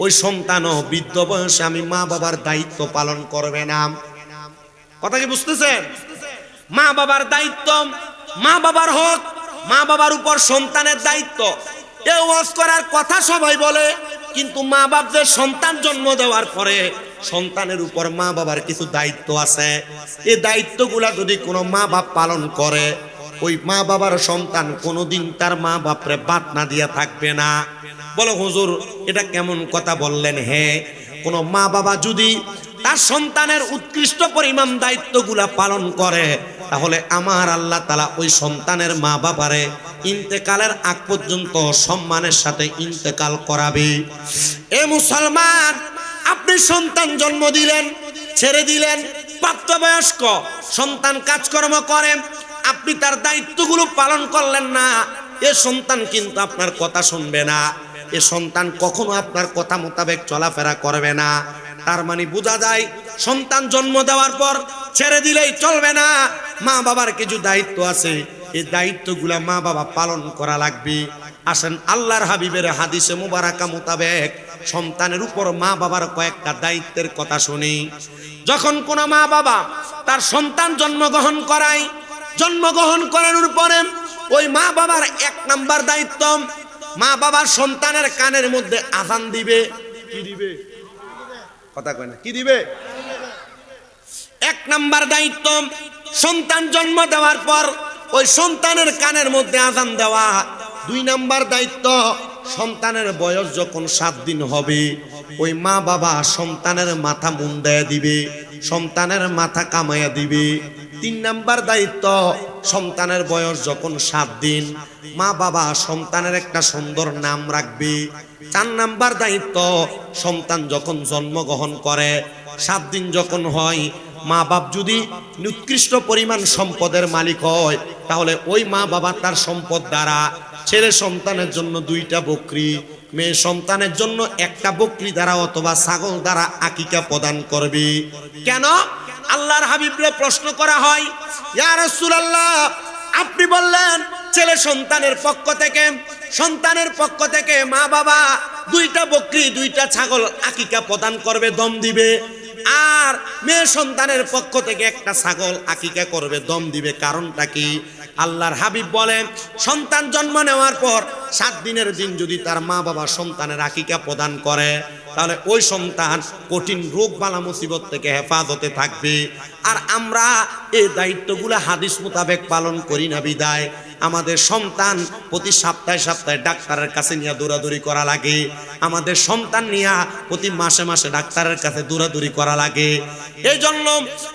ওই সন্তানও বৃদ্ধ বয়সে আমি মা বাবার দায়িত্ব পালন করবে না। কথা কি বুঝতেছেন? মা বাবার দায়িত্ব, মা বাবার হক, মা বাবার উপর সন্তানের দায়িত্ব। এই ওয়াজ করার কথা সবাই বলে, কিন্তু মা বাপদের সন্তান জন্ম দেওয়ার পরে সন্তানের উপর মা বাবার কিছু দায়িত্ব আছে। এই দায়িত্বগুলা যদি কোনো মা বাপ পালন করে, ওই মা বাবার সন্তান কোনোদিন তার মা বাপরে বাদ না দিয়া থাকবে না। বলো হুজুর, এটা কেমন কথা বললেন? হ্যাঁ, কোন মা বাবা যদি তার সন্তানের উৎকৃষ্ট পরিমাণ দায়িত্বগুলা পালন করে, তাহলে আমার আল্লাহ তাআলা ওই সন্তানের মা বাবারে ইন্তেকালের আগ পর্যন্ত সম্মানের সাথে ইন্তেকাল করাবে। এ মুসলমান, আপনি সন্তান জন্ম দিলেন, ছেড়ে দিলেন, প্রাপ্তবয়স্ক সন্তান কাজকর্ম করে, আপনি তার দায়িত্বগুলো পালন করলেন না, এ সন্তান কিন্তু আপনার কথা শুনবে না, এ সন্তান কখনো আপনার কথা মোতাবেক চলাফেরা করবে না। তার মানে বোঝা যায় সন্তান জন্ম দেওয়ার পর ছেড়ে দিলেই চলবে না, মা বাবার কিছু দায়িত্ব আছে, এই দায়িত্বগুলা মা বাবা পালন করা লাগবে। আসেন আল্লাহর হাবিবের হাদিসে মুবারাকা মোতাবেক সন্তানের উপর মা বাবার কয়েকটা দায়িত্বের কথা শুনি। যখন কোনো মা বাবা তার সন্তান জন্মগ্রহণ করায়, জন্মগ্রহণ করানোর পরে ওই মা বাবার 1 নাম্বার দায়িত্ব, মা বাবার সন্তানের কানের মধ্যে আযান দিবে। কি দিবে? কথা কয় না, কি দিবে? 1 নাম্বার দায়িত্ব, সন্তান জন্ম দেওয়ার পর ওই সন্তানের কানের মধ্যে আযান দেওয়া। 2 নাম্বার দায়িত্ব, সন্তানের বয়স যখন 7 দিন হবে, ওই মা বাবা সন্তানের মাথা মুন্ডায়া দিবে, সন্তানের মাথা কামাইয়া দিবে। 3 নাম্বার দায়িত্ব, সন্তানের বয়স যখন 7 দিন, মা বাবা সন্তানের একটা সুন্দর নাম রাখবে। 4 নাম্বার দায়িত্ব, সন্তান যখন জন্মগ্রহণ করে 7 দিন যখন হয়, মা বাপ যদি উৎকৃষ্ট পরিমাণ সম্পদের মালিক হয়, তাহলে ওই মা বাবা তার সম্পদ দ্বারা ছেলে সন্তানের জন্য 2টা বকরি, মেয়ে সন্তানের জন্য 1টা বকরি দ্বারা অথবা ছাগল দ্বারা আকিকা প্রদান করবে। কেন? আল্লাহর হাবিবরে প্রশ্ন করা হয়, ইয়া রাসূলুল্লাহ, আপনি বললেন ছেলে সন্তানের পক্ষ থেকে মা বাবা 2টা বকরি 2টা ছাগল আকিকা প্রদান করবে, দম দিবে, আর মেয়ে সন্তানের পক্ষ থেকে 1টা ছাগল আকিকা করবে, দম দিবে। কারণটা কি? আল্লাহর হাবিব বলেন, সন্তান জন্ম নেওয়ার পর 7 দিনের দিন যদি তার মা বাবা সন্তানের আকিকা প্রদান করে, তাহলে ওই সন্তান কঠিন রোগ বালা মুসিবত থেকে হেফাজতে থাকবে। আর আমরা এই দায়িত্বগুলো হাদিস মোতাবেক পালন করি না বিদায় আমাদের সন্তান প্রতি সপ্তাহে ডাক্তারের কাছে নিয়ে দৌড়াদৌড়ি করা লাগে, আমাদের সন্তান নিয়ে প্রতি মাসে ডাক্তারের কাছে দৌড়াদৌড়ি করা লাগে। এই জন্য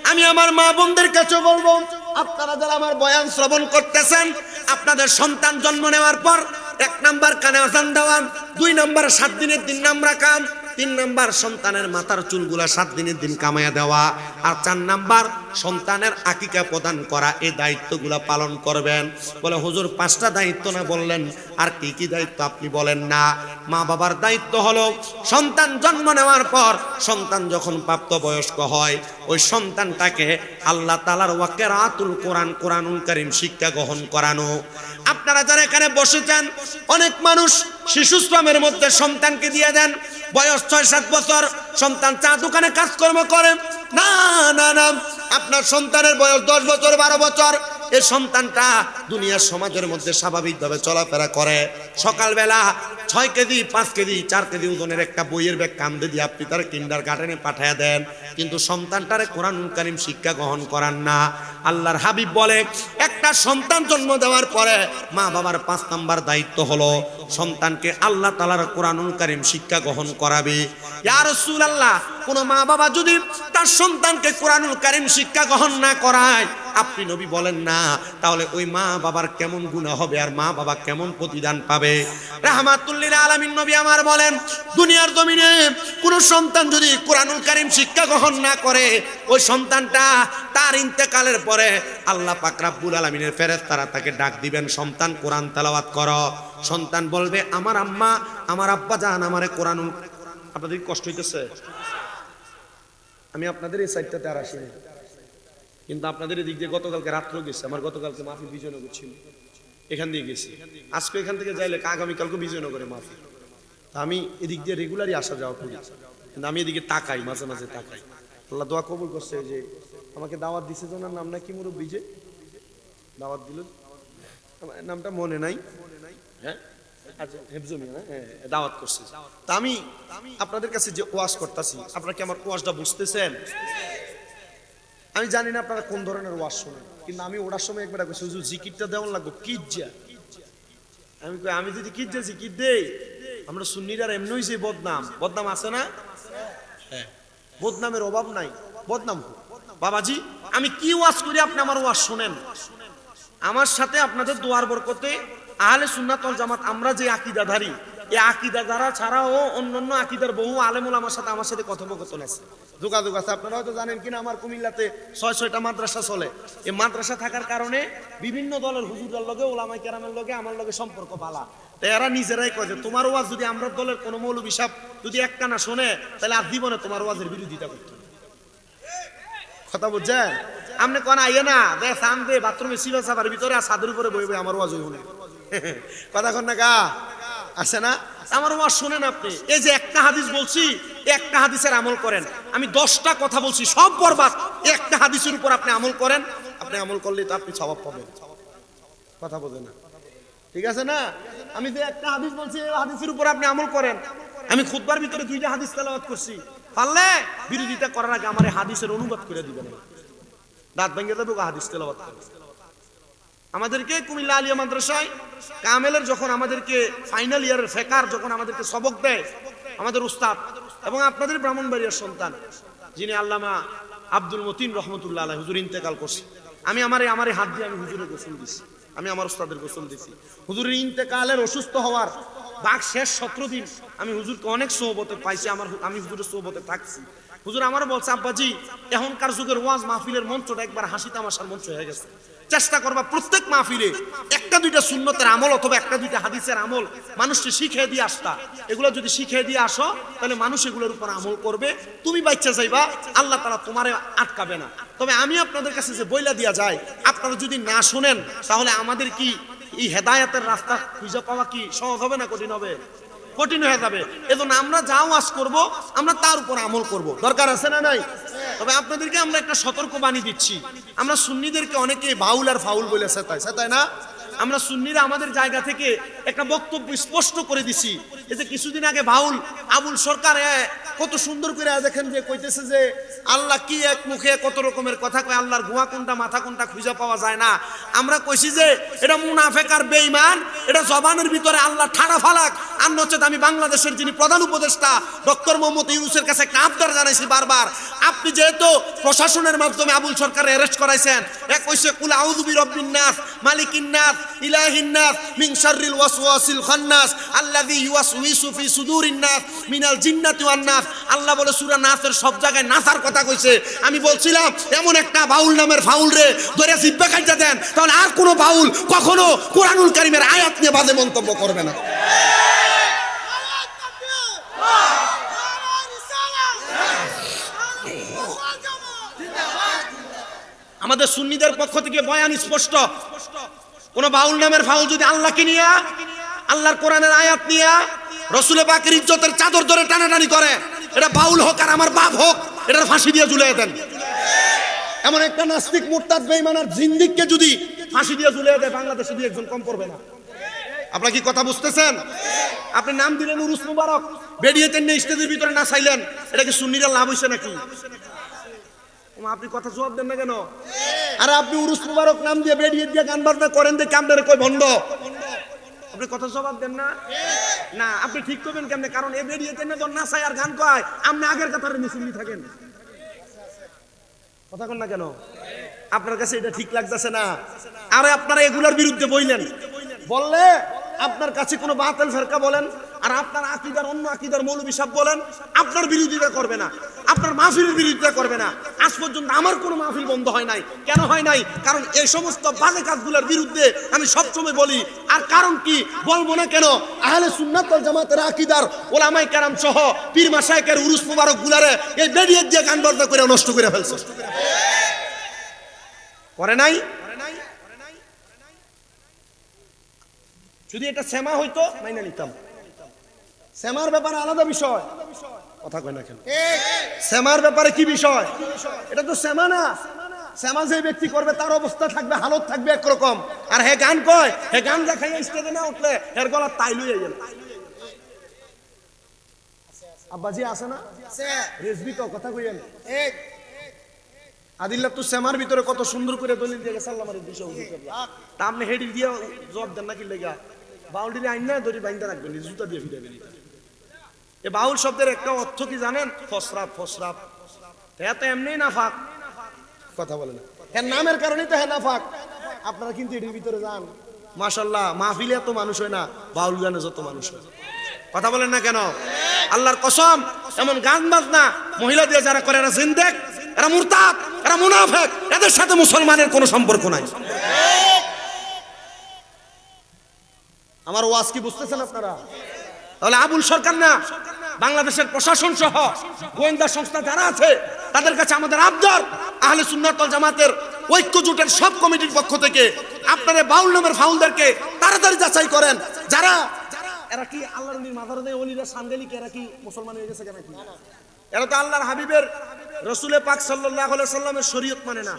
আমি আমার মা বোনদের কাছে বলবো, আপনারা যারা আমার বয়ান শ্রবণ করতেছেন, আপনাদের সন্তান জন্ম নেওয়ার পর 1 নাম্বার কানে আযান দেওয়া, 2 নাম্বার 7 দিনের দিন নাম রাখা, 3 নাম্বার সন্তানের মাথার চুলগুলা 7 দিনের দিন কামাইয়া দেওয়া, আর 4 নাম্বার সন্তানের আকিকা প্রদান করা। এই দায়িত্বগুলা পালন করবেন। বলে হুজুর 5টা দায়িত্ব না বললেন, আর কি কি দায়িত্ব আপনি বলেন না? মা বাবার দায়িত্ব হলো সন্তান জন্ম নেওয়ার পর সন্তান যখন প্রাপ্তবয়স্ক হয় ওই সন্তানটাকে আল্লাহ তাআলার ওয়াকিরাতুল কোরআন, কোরআনুল কারীম শিক্ষা গ্রহণ করানো। আপনারা যারা এখানে বসেছেন, অনেক মানুষ শিশু শ্রমের মধ্যে সন্তানকে দিয়ে দেন। বয়স 6-7 বছর, সন্তান চা দোকানে কাজকর্ম করে। না না না, আপনার সন্তানের বয়স 10 বছর 12 বছর, এই সন্তানটা দুনিয়ার সমাজের মধ্যে স্বাভাবিকভাবে চলাফেরা করে। সকালবেলা 6 কেজি 5 কেজি 4 কেজি ওজনের একটা বইয়ের ব্যাগ কান্দে দিয়ে আপনি তার কিন্ডারগার্টেনে পাঠিয়ে দেন, কিন্তু সন্তানটারে কোরআনুল কারীম শিক্ষা গ্রহণ করান না। আল্লাহর হাবিব বলে একটা সন্তান জন্ম দেওয়ার পরে মা বাবার 5 নাম্বার দায়িত্ব হলো সন্তানকে আল্লাহ তাআলার কোরআনুল কারীম শিক্ষা গ্রহণ করাবে। ইয়া রাসূলুল্লাহ, কোন মা বাবা যদি তার সন্তানকে কোরআনুল কারীম শিক্ষা গ্রহণ না করায়, আপনি নবী বলেন না, তাহলে ওই মা বাবার কেমন গুনাহ হবে আর মা বাবা কেমন প্রতিদান পাবে? রাহমাতুল লিল আলামিন নবী আমার বলেন, দুনিয়ার জমিনে কোন সন্তান যদি কোরআনুল কারীম শিক্ষা গ্রহণ না করে, ওই সন্তানটা তার ইন্তেকালের পরে আল্লাহ পাক রব্বুল আলামিনের ফেরেশতারা তাকে ডাক দিবেন, সন্তান কোরআন তেলাওয়াত করো। সন্তান বলবে, আমার আম্মা আমার আব্বা জান আমারে কোরআনুল। আপনাদের কষ্ট হইতেছে? আমি আপনাদের এই সাইডটাতে আর আসিনি, কিন্তু আপনাদের এদিক দিয়ে গতকালকে রাত্রে গেছে। আমার গতকালকে মাহফিল বিজয়নগর ছিল, এখান দিয়ে গেছি। আজকে এখান থেকে যাইলে আগামীকালকে বিজয়নগরে মাহফিল। তা আমি এদিক দিয়ে রেগুলারই আসা যাওয়া করি, কিন্তু আমি এদিকে তাকাই, মাঝে মাঝে তাকাই। আল্লাহ দোয়া কবুল করছে যে আমাকে দাওয়াত দিছে, জনার নাম নাকি মুরব্বী যে দাওয়াত দিল, নামটা মনে নাই। হ্যাঁ আচ্ছা, হেফজুমিয়া, হ্যাঁ দাওয়াত করছে। তা আমি আপনাদের কাছে যে ওয়াজ করতেছি, আপনারা কি আমার ওয়াজটা বুঝতেছেন? আমি জানি না আপনারা কোন ধরনের ওয়াজ শোনেন, কিন্তু আমি ওটার সময় একবার কইছি, হুজুর জিকিরটা দেওয়ার লাগবে কিজ্জা। আমি কই, আমি যদি কিজ্জা জিকির দেই, আমরা সুন্নিরা এমনই যে বদনাম আছে না? হ্যাঁ, বদনামের অভাব নাই, বদনাম হোক। বাবাজি, আমি কি ওয়াজ করি আপনি আমার ওয়াজ শুনেন। আমার সাথে আপনাদের দোয়ার বরকতে আহলে সুন্নাত ওয়াল জামাত আমরা যে আকীদাধারী, এই আকীদাধারা ছাড়াও অন্যান্য আকীদার বহু আলেম ওলামার সাথে আমার সাথে কথোপকথন আছে, যোগাযোগ আছে। আপনারা হয়তো জানেন কিনা, আমার কুমিল্লাতে 6-6টা মাদ্রাসা চলে। এই মাদ্রাসা থাকার কারণে বিভিন্ন দলের হুজুরের লগে, ওলামায়ে কেরামের লগে আমার লগে সম্পর্ক ভালো। তাই এরা নিজেরাই কয় যে তোমার ওয়াজ যদি আমরা দলের কোনো মৌলবী সাহেব যদি একটা না শোনে, তাহলে আর জীবনে তোমার ওয়াজের বিরোধিতা করতে। কথা বুঝছেন? আপনি কোন আইয়ে না দে সান দে বাথরুমে সিবা সাবার ভিতরে আর ছাদের উপরে বই বই আমার ওয়াজ হইবো। কথা কন না গা আছে না? আমার ওয়াজ শুনেন আপনি। এই যে একটা হাদিস বলছি, একটা হাদিসের আমল করেন। আমি 10টা কথা বলছি, সব বরবাদ। একটা হাদিসের উপর আপনি আমল করেন, আপনি আমল করলে তো আপনি সওয়াব পাবেন। কথা বোঝেন না? ঠিক আছে না? আমি যে একটা হাদিস বলছি, এই হাদিসের উপর আপনি আমল করেন। আমি খুতবার ভিতরে 2টা হাদিস তেলাওয়াত করছি, পারলে বিরোধিতা করার আগে আমার এই হাদিসের অনুবাদ করে দিবেন। দাঁত ভেঙে যাবে হাদিস তেলাওয়াত করে। আমাদেরকে কুমিল্লা আলিয়া মাদ্রাসায় কামেলের যখন আমাদেরকে ফাইনাল ইয়ারের ফেকার যখন আমাদেরকে সবক দেয় আমাদের উস্তাদ, এবং আপনাদের ব্রাহ্মণবাড়িয়ার সন্তান যিনি আল্লামা আব্দুল মতিন রহমতুল্লাহ আলাইহি, হুজুর ইন্তেকাল করছে। আমি আমারে হাত দিয়ে আমি হুজুরের গোসল দিছি, আমি আমার উস্তাদের গোসল দিছি। হুজুরের ইন্তেকালের অসুস্থ হওয়ার বাক শেষ 17 দিন আমি হুজুরকে অনেক সোহবতে পাইছি, আমি হুজুরের সোহবতে থাকছি। হুজুর আমারও বলছে, আব্বাজি এখনকার যুগের ওয়াজ মাহফিলের মঞ্চটা একবার হাসি তামাশার মঞ্চ হয়ে গেছে। চেষ্টা করবা প্রত্যেক মাহফিলে 1-2টা সুন্নতের আমল অথবা 1-2টা হাদিসের আমল মানুষকে শিখিয়ে দিয়ে আসতা। এগুলো যদি শিখিয়ে দিয়ে আসো, তাহলে মানুষ এগুলোর উপর আমল করবে। তুমি বাচ্চা যাইবা, আল্লাহ তাআলা তোমারে আটকাবে না। তবে আমি আপনাদের কাছে যে বইলা দিয়া যায়, আপনারা যদি না শুনেন, তাহলে আমাদের কি এই হেদায়েতের রাস্তা খুঁজে পাওয়া কি সহজ হবে না কঠিন হবে? কঠিন হয়ে যাবে। এজন্য আমরা যা ওয়াজ করব, আমরা তার উপর আমল করব। দরকার আছে না নাই? তবে আপনাদেরকে আমরা একটা সতর্কবাণী দিচ্ছি। আমরা সুন্নিদেরকে অনেকে বাউল আর ফাউল বলেছে, তাই না? আমরা সুন্নিরা আমাদের জায়গা থেকে একটা বক্তব্য স্পষ্ট করে দিছি। এই যে কিছুদিন আগে বাউল আবুল সরকার কত সুন্দর করে দেখেন যে কইতেছে যে আল্লাহ কি এক মুখে কত রকমের কথা কয়, আল্লাহর গুয়া কোনটা মাথা কোনটা খুঁজে পাওয়া যায় না। আমরা কইছি যে এটা মুনাফেক আর বেঈমান, এটা জবানের ভিতরে আল্লাহ ঠাড়া ফালাক আর নচেত আমি বাংলাদেশের যিনি প্রধান উপদেষ্টা ডক্টর মোহাম্মদ ইউনূসের কাছে একটা আবদার জানাইছি বারবার, আপনি যেহেতু প্রশাসনের মাধ্যমে আবুল সরকার অ্যারেস্ট করাইছেন, এক কইছে কুল আউযু বিরাব্বিন নাস মালিকিন নাস ইলাহিন নাস মিন শাররিল ওয়াসওয়াসিল খান্নাস আল্লাযী ইউওয়াসউইসু ফি সুদুরিন নাস মিনাল জিন্নাতি ওয়ান নাস। আল্লাহ বলে সূরা নাসের সব জায়গায় নাসার কথা কইছে। আমি বলছিলাম এমন একটা বাউল নামের ফাউল রে ধরে জিব্বা কাইটা দেন, তাহলে আর কোনো বাউল কখনো কোরআনুল কারীমের আয়াত নিয়ে বাজে মন্তব্য করবে না। আমাদের সুন্নিদের পক্ষ থেকে বয়ান স্পষ্ট, কোন বাউল নামের ফাউল যদি আল্লাহকে নিয়ে, আল্লাহর কোরআনের আয়াত নিয়ে, রাসূল পাকের ইজ্জতের চাদর ধরে টানাটানি করে, এটা বাউল হোক আর আমার বাপ হোক, এটার ফাঁসি দিয়ে ঝুলিয়ে দেন। এমন একটা নাস্তিক মুরতাদ বেঈমান আর জিন্দিককে যদি ফাঁসি দিয়ে ঝুলিয়ে দেয়, বাংলাদেশে দুই একজন কম পড়বে না। আপনারা কি কথা বুঝতেছেন? আপনি নাম দিলেন উরুস মুবারক, বেরিয়েতেন না স্টেজের ভিতরে না চাইলেন, এটা কি সুন্নিরা লাভ হইছে নাকি? আপনি কথা জবাব দেন না কেন? আরে আপনি উরুস মুবারক নাম দিয়ে বেরিয়ে দিয়ে গান বাজনা করেন, দেখে আপনারা কই ভণ্ড, আপনি কথা জবাব দেন না? না, আপনি ঠিক করবেন কেমনে? কারণ এ বেরিয়েতেন না না চাই আর গান কয়, আপনি আগের কাতারে মিছিল থাকেন। কথা কন না কেন? আপনার কাছে এটা ঠিক লাগতেছে না? আরে আপনারা এগুলোর বিরুদ্ধে বললেন, বললে আপনার কাছে কোনো বাতিল ফেরকা বলেন আর আপনার আকীদার অন্য আকীদার মৌলবী সাহেব বলেন, আপনার বিরোধিতা করবে না, আপনার মাহফিলের বিরোধিতা করবে না। আজ পর্যন্ত আমার কোনো মাহফিল বন্ধ হয় নাই। কেন হয় নাই? কারণ এই সমস্ত বাজে কাজগুলোর বিরুদ্ধে আমি সবসময় বলি। আর কারণ কি বলবো না কেন? আহলে সুন্নাত ওয়াল জামাতের আকীদার ওলামায়ে কেরাম সহ পীর মাশায়েখের উরুস মুবারক গুলারে এই বেরিয়ে দিয়ে গান বাজনা করে নষ্ট করে ফেলছে। করে নাই? যদি এটা সেমা হইতো মাইনা নিতাম। সেমার ব্যাপারে আলাদা বিষয়, কথা কয় না কেন? সেমার ব্যাপারে কি বিষয়? এটা তো সেমা না। সেমা যে ব্যক্তি করবে তার অবস্থা থাকবে, হালত থাকবে একরকম। আর হে গান কয়, হে গান দেখাই স্টেজে না উঠলে এর গলা তাই লইয়া গেল। আব্বাজি আছে না? রেজবি তো কথা কইেন। আদিল্লাহ তো সেমার ভিতরে কত সুন্দর করে দলিল দিয়ে গেছে আল্লাহ মারির বিষয় তা আপনি হেডি দিয়ে জবাব দেন নাকি লেগা? বাউলটি আইন না দড়ি বাইন্দা রাখবেন, জুতা দিয়ে ফিরে বেরিয়ে। এ বাউল শব্দের একটা অর্থ কি জানেন? ফসরাত। ফসরাত এত এমনি নাফাক, কথা বলে না, হ্যাঁ নামের কারণেই তো হ্যাঁ নাফাক। আপনারা কিন্তু এটির ভিতরে যান, মাশাআল্লাহ মাহফিলে এত মানুষ হয় না, বাউল গানে যত মানুষ হয়। কথা বলেন না কেন? আল্লাহর কসম, এমন গান বাজনা মহিলা দিয়ে যারা করে এরা জিন্দেক, এরা মুরতাদ, এরা মুনাফিক, এদের সাথে মুসলমানের কোনো সম্পর্ক নাই। আমার ওয়াজ কি বুঝতেছেন আপনারা? তাহলে আবুল সরকার না, বাংলাদেশের প্রশাসন সহ গোয়েন্দা সংস্থা যারা আছে তাদের কাছে আমাদের আবদার, আহলে সুন্নাত ওয়াল জামাতের ঐক্য জোটের সব কমিটির পক্ষ থেকে আপনারা বাউল নামের ফাউলদেরকে তাড়াতাড়ি যাচাই করেন। যারা এরা কি আল্লাহর নবীর মাজার দেয় ওলিরা সান্দেলি কে, এরা কি মুসলমান হয়ে গেছে কেন? এরা তো আল্লাহর হাবিবের রাসূল পাক সাল্লাল্লাহু আলাইহি সাল্লামের শরীয়ত মানে না।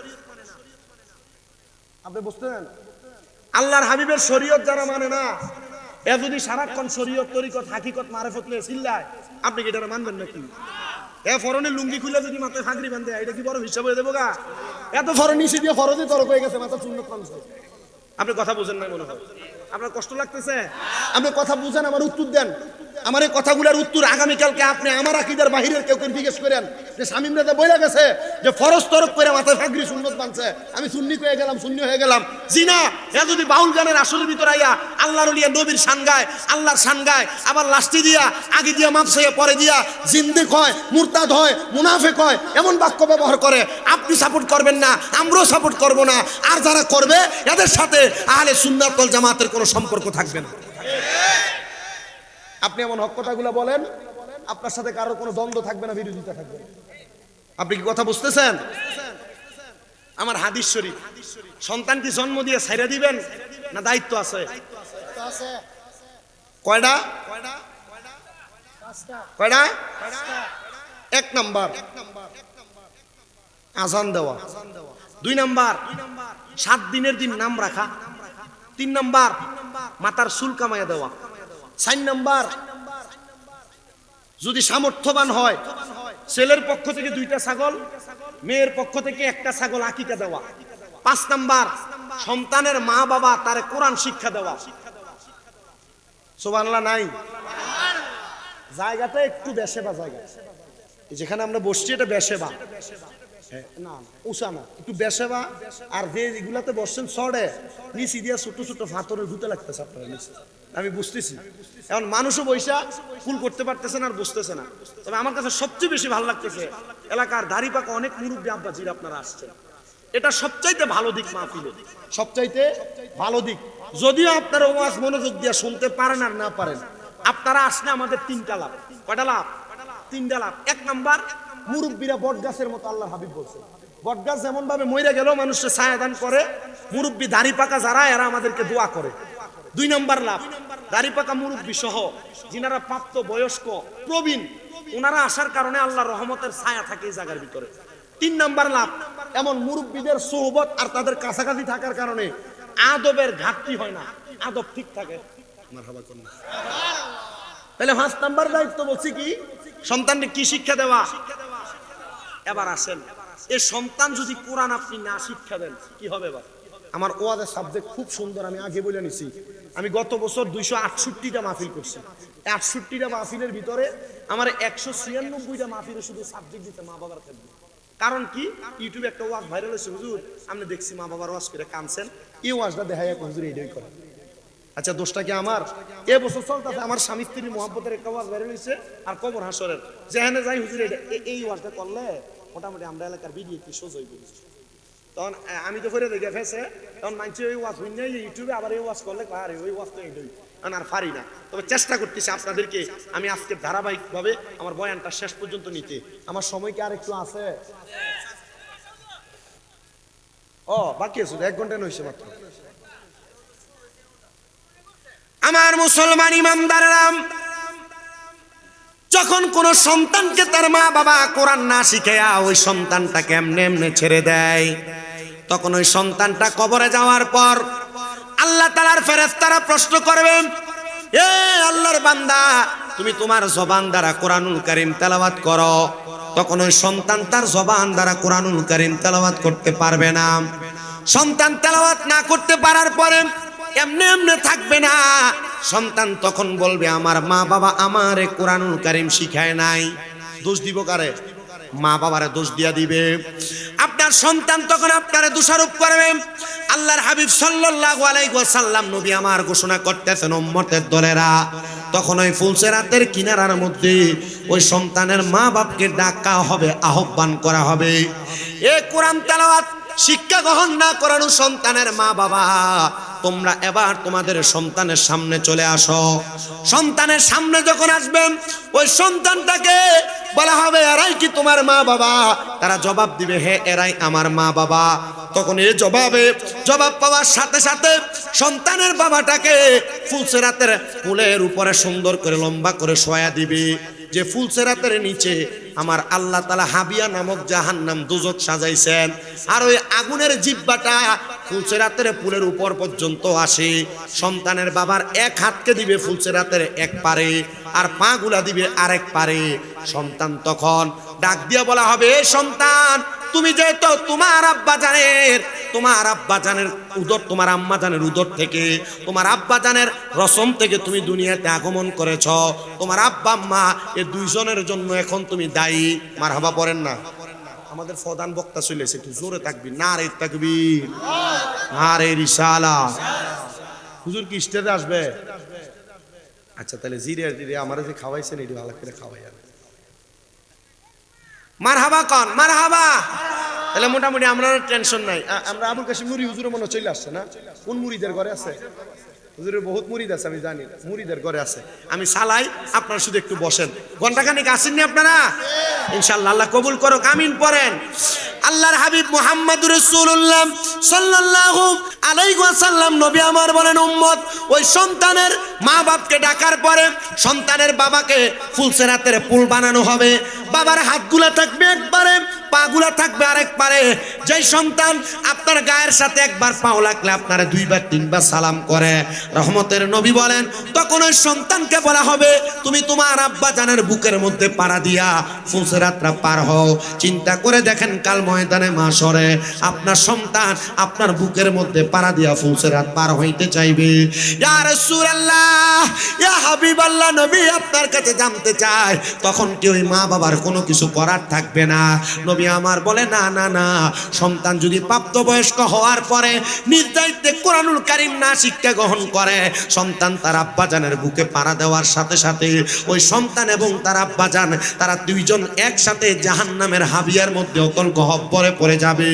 আপনি বুঝতেন? আল্লাহর হাবিবের শরীয়ত যারা মানে না, এ যদি সারাক্ষণ শরীয়ত তরিকত হাকিকত মারিফত নিয়ে চিল্লায়, আপনি কি এটা মানবেন নাকি? এ ফরনের লুঙ্গি খুলে যদি মাথায় ফাগরি বাঁধে, এটা কি বড় হিসাব হয়ে দেবো গা? এত ফরন নিচে দিয়ে ফরজে তরক হয়ে গেছে, মাথা সুন্নত মানছে। আপনি কথা বুঝেন না মনে হয়? আপনার কষ্ট লাগতেছে? আপনি কথা বুঝেন, আমার উত্তর দেন। আমার এই কথাগুলোর উত্তর আগামীকালকে আপনি আমার আকীদার বাহিরের কেউ জিজ্ঞেস করেন যে শামীম রাজা বইলা গেছে যে ফরজ তরক করে মাথায় ফাগরি সুন্নত বানছে, আমি সুন্নি হয়ে গেলাম, সুন্নি হয়ে গেলাম। জি না, এ যদি বাউল গানের আসরের ভিতর আইয়া আল্লাহর ওলিয়া নবীর শান গায়, আল্লাহর শান গায়, আবার লাস্টি দিয়া আগে দিয়া মাপসাইয়া পরে দিয়া জিন্দেক হয়, মুরতাদ হয়, মুনাফিক হয়, এমন বাক্য ব্যবহার করে, আপনি সাপোর্ট করবেন না, আমরাও সাপোর্ট করব না। আর যারা করবে এদের সাথে আহলে সুন্নাত ওয়াল জামাতের কোনো সম্পর্ক থাকবে না। আপনি এমন হক কথাগুলো বলেন, আপনার সাথে কারোর কোনো দ্বন্দ্ব থাকবে না, বিরোধিতা থাকবে না। আপনি কি কথা বুঝতেছেন? আমার হাদিস শরীফ, সন্তান কি জন্ম দিয়ে ছাইরা দিবেন না দায়িত্ব আছে? কয়টা? কয়টা? এক নাম্বার আজান দেওয়া, 2 নাম্বার 7 দিনের দিন নাম রাখা, 3 নাম্বার মাথার চুল কামাইয়া দেওয়া, 4 নাম্বার যদি সামর্থ্যবান হয় ছেলের পক্ষ থেকে 2টা ছাগল, মেয়ের পক্ষ থেকে 1টা ছাগল আকিকা দেওয়া, 5 নাম্বার সন্তানের মা বাবা তারে কোরআন শিক্ষা দেওয়া। সুবহানাল্লাহ নাই? জায়গাটা একটু বেশেবা জায়গা, যেখানে আমরা বসছি এটা বেশেবা, না উষা না, একটু বেশেবা। আর যে এগুলাতে বসছেন চড়ে নিচি দিয়ে ছোট ছোট ফাতরের গুতে লাগতেছে আপনারা নিচে, আমি বুঝতেছি। এখন মানুষও বৈশা ফুল করতে পারতেছে না আর বুঝতেছে না। তবে আমার কাছে সবচেয়ে বেশি ভালো লাগতেছে এলাকার দাড়ি পাকা অনেক মুরব্বী আব্বাজিরা আপনারা আসছেন, এটা সবচাইতে ভালো দিক মাহফিলে, সবচাইতে ভালো দিক। যদিও আপনারা ওয়াজ মনোযোগ দিয়ে শুনতে পারেন আর না পারেন, আপনারা আসলে আমাদের তিনটা লাভ। কয়টা লাভ? তিনটা লাভ। এক নাম্বার, মুরব্বীরা বট গাছের মতো, আল্লাহর হাবিব বলছেন বট গাছ যেমন ভাবে মইরা গেল মানুষকে ছায়া দান করে, মুরব্বী দাড়ি পাকা যারা এরা আমাদেরকে দোয়া করে। দুই নাম্বার লাভ, দাড়ি পাকা মুরব্বী সহ যিনারা প্রাপ্ত বয়স্ক প্রবীণ, ওনারা আসার কারণে আল্লাহর রহমতের ছায়া থাকে এই জায়গার ভিতরে। তিন নাম্বার লাভ, এমন মুরব্বীদের সোহবত আর তাদের কাছাকাছি থাকার কারণে আদবের ঘাটতি হয় না, আদব ঠিক থাকে। তাহলে 5 নাম্বার দায়িত্ব বলছি কি, সন্তানকে কি শিক্ষা দেওয়া। এবার আসেন, এই সন্তান যদি কোরআন আপনি না শিক্ষা দেন কি হবে? এবার আমার ওয়াজের সাবজেক্ট খুব সুন্দর, আমি আগে বলে নিছি। আমি গত বছর 268টা মাহফিল করছি। 68টা মাহফিলের ভিতরে আমার 196টা মাহফিলে শুধু সাবজেক্ট দিতে মা বাবার ক্ষেত্রে। কারণ কি, ইউটিউবে একটা ওয়াজ ভাইরাল হয়েছে, হুজুর আপনি দেখছি মা বাবার ওয়াজ করে কানছেন, এই ওয়াজটা দেখাই এক হুজুর এইটাই করে। আচ্ছা দোষটা কি আমার? এবছর চলতেছে আমার স্বামী স্ত্রীর মহব্বতের একটা ওয়াজ বের হয়েছে, আর কবর হাসরের যেখানে যাই হুজুর এই ওয়াজটা করলে মোটামুটি আমরা এলাকার ভিডিও কি সোজই বলি। তখন আমি তো ফেরে দেখে ফেসে, তখন মানছি ওই ওয়াজ হইনি ইউটিউবে আবার এই ওয়াজ করলে আরে ওই ওয়াজ তো এইটাই আর পারি না। তবে চেষ্টা করতেছি আপনাদেরকে আমি আজকে ধারাবাহিকভাবে আমার বয়ানটা শেষ পর্যন্ত নিতে। আমার সময় কি আর একটু আছে? ও বাকি আছে, 1 ঘন্টা নইছে মাত্র। আমার মুসলমান ইমানদাররা, যখন কোন সন্তানকে তার মা বাবা কোরআন না শিখায়া ওই সন্তানটাকে এমনি এমনি ছেড়ে দেয়, তখন ওই সন্তানটা কবরে যাওয়ার পর আল্লাহ তাআলার ফেরেশতারা প্রশ্ন করবেন, এ আল্লাহর বান্দা তুমি তোমার জবান দ্বারা কোরআনুল কারীম তেলাওয়াত করো। তখন ওই সন্তান তার জবান দ্বারা কোরআনুল কারীম তেলাওয়াত করতে পারবে না। সন্তান তেলাওয়াত না করতে পারার পরে এমনি এমনি থাকবে না। সন্তান তখন বলবে আমার মা বাবা আমারে কোরআনুল কারীম শিখায় নাই। দোষ দিব কারে? মা বাবারে দোষ দিয়া দিবে। আপনার সন্তান তখন আপনারে দোষারোপ করবে। আল্লাহর হাবিব সাল্লাল্লাহু আলাইহি ওয়াসাল্লাম নবী আমার ঘোষণা করতেছেন, উম্মতের দলেরা তখন ওই ফুলসেরাতের কিনারার মধ্যে ওই সন্তানের মা বাপকে ডাকা হবে, আহ্বান করা হবে, এ কোরআন তেলাওয়াত শিক্ষা গ্রহণ না করানো সন্তানের মা বাবা, তোমরা এবার তোমাদের সন্তানের সামনে চলে আসো। সন্তানের সামনে যখন আসবেন ওই সন্তানটাকে বলা হবে এরাই কি তোমার মা বাবা? তারা জবাব দিবে হ্যাঁ এরাই আমার মা বাবা। তখন এই জবাব পাওয়ার সাথে সাথে সন্তানের বাবাটাকে ফুলসেরাতের ফুলের উপরে সুন্দর করে লম্বা করে শোয়া দিবে, যে ফুলসেরাতের নিচে আমার আল্লাহ তাআলা হাবিয়া নামক জাহান্নাম দুজক সাজাইছেন। আর ওই আগুনের জিহ্বাটা ফুলসেরাতের ফুলের উপর পর্যন্ত আসে। সন্তানের বাবার এক হাতকে দিবে ফুলসেরাতের এক পারে, আর পা গুলা দিবে আরেক পারে। সন্তান তখন ডাক দিয়া বলা হবে, এ সন্তান তুমি যেহেতু তোমার আব্বা জানের উদর, তোমার আম্মা জানের উদর থেকে, তোমার আব্বা জানের রসম থেকে তুমি দুনিয়াতে আগমন করেছ, তোমার আব্বা আম্মা এই দুইজনের জন্য এখন তুমি দায়ী। মারহাবা পড়েন না? আমাদের প্রধান বক্তা চলেছে, একটু জোরে থাকবি, নারে তাকবীর, নারে রিসালাত। হুজুর কি স্টেজে আসবে? আচ্ছা তাহলে জিরে আমার যে খাওয়াইছেন এটি ভালো করে খাওয়াই। মারহাবা কন, মারহাবা। তাহলে মোটামুটি আমরা টেনশন নাই। আমরা আবুল কাশিম নুরি হুজুরের মনে চলে আসছে না? কোন মুরিদের ঘরে আছে? হুজুরের বহুত মুরিদ আছে, আমি জানি মুরিদের ঘরে আছে। আমি সালাই, আপনারা শুধু একটু বসেন। ঘন্টাখানেক আসেননি আপনারা? ইনশাআল্লাহ আল্লাহ কবুল করুক, আমিন পড়েন। আল্লাহর হাবিব মুহাম্মদুর রাসূলুল্লাহ সাল্লাল্লাহু আলাইহি ওয়াসাল্লাম নবী আমার বলেন, উম্মত ওই সন্তানের মা বাপকে ডাকার পরে সন্তানের বাবাকে ফুলসেরাতের ফুল বানানো হবে। বাবার হাতগুলো থাকবে একবারে পাগুলা থাকবে আরেক পারে। যেই সন্তান আপনার গায়ের সাথে একবার পাও লাগলে আপনারা দুইবার তিনবার সালাম করে, রহমতের নবী বলেন তখন ওই সন্তানকে বলা হবে তুমি তোমার আব্বা জানের বুকের মধ্যে পাড়া দিয়া ফুলসিরাতটা পার হও। চিন্তা করে দেখেন কাল ময়দানে মাশরে আপনার সন্তান আপনার বুকের মধ্যে পাড়া দিয়া ফুলসিরাত পার হইতে চাইবে। ইয়া রাসূলুল্লাহ, ইয়া হাবিবাল্লাহ, নবী আপনার কাছে জানতে চায় তখন কি ওই মা বাবার কোনো কিছু করার থাকবে না? নবী আমার বলে না না না, সন্তান যদি প্রাপ্তবয়স্ক হওয়ার পরে নিজ দায়িত্বে কোরআনুল কারীম না শিক্ষা গ্রহণ করে, সন্তান তার আব্বাজানের বুকে পাড়া দেওয়ার সাথে সাথে ওই সন্তান এবং তার আব্বাজান তারা দুইজন একসাথে জাহান্নামের হাবিয়ার মধ্যে অকল গহ্বরে পড়ে যাবে।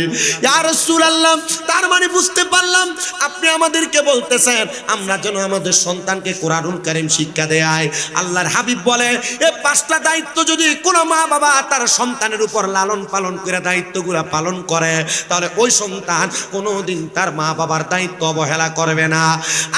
ইয়া রাসূলুল্লাহ, তার মানে বুঝতে পারলাম আপনি আমাদেরকে বলতেছেন আমরা যেন আমাদের সন্তানকে কোরআনুল কারীম শিক্ষা দেয়। আল্লাহর হাবিব বলে এই পাঁচটা দায়িত্ব যদি কোনো মা বাবা তার সন্তানের উপর লালন পালন করে দায়িত্বগুলো পালন করে, তাহলে ওই সন্তান কোনোদিন তার মা বাবার দায়িত্ব অবহেলা করবে না।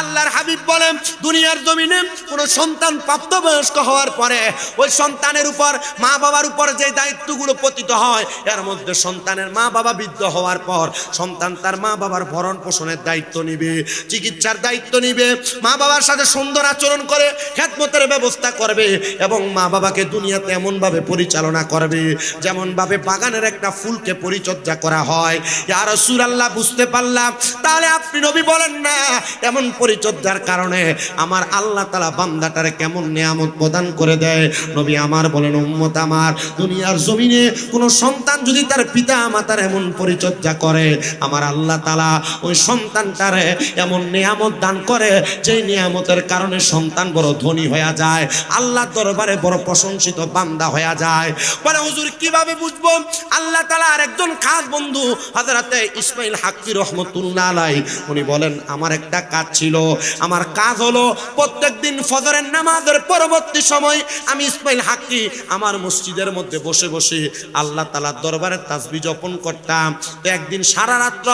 আল্লাহর হাবিব বলেন দুনিয়ার জমিনে কোনো সন্তান প্রাপ্তবয়স্ক হওয়ার পরে ওই সন্তানের উপর মা বাবার উপর যে দায়িত্বগুলো পতিত হয়, এর মধ্যে সন্তানের মা বাবা বৃদ্ধ হওয়ার পর সন্তান তার মা বাবার ভরণ পোষণের দায়িত্ব নিবে, চিকিৎসার দায়িত্ব নিবে, মা বাবার সাথে সুন্দর আচরণ করে খেদমতের ব্যবস্থা করবে এবং মা বাবাকে দুনিয়াতে এমনভাবে পরিচালনা করবে যেমনভাবে বাগানের একটা ফুলকে পরিচর্যা করা হয়। ইয়া রাসূলুল্লাহ, বুঝতে পারলাম তাহলে আপনি নবী বলেন না এমন পরিচর্যার কারণে আমার আল্লাহ তাআলা বান্দাটারে কেমন নিয়ামত প্রদান করে দেয়। নবী আমার বলেন উম্মত আমার, দুনিয়ার জমিনে কোনো সন্তান যদি তার পিতা মাতার এমন পরিচর্যা করে, আমার আল্লাহ তাআলা ওই সন্তানটারে এমন নিয়ামত দান করে যেই নিয়ামতের কারণে সন্তান বড় ধনী হয়ে যায়, আল্লাহর দরবারে বড় প্রশংসিত বান্দা হয়ে যায়। বলে হুজুর কিভাবে বুঝবো? আল্লাহ তাআলা আরেকজন খাস বন্ধু হযরতে ইসমাইল হাক্কি রহমাতুল্লাহ আলাইহি উনি বলেন আমার একটা কাজ ছিল, আমার কাজ হলো প্রত্যেকদিন ফজরের নামাজের পরবর্তী সময় আমি ইসমাইল হাক্কি আমার মসজিদের মধ্যে বসে বসে আল্লাহ তাআলার দরবারে তাসবিহ জপন করতাম। তো একদিন সারা রাত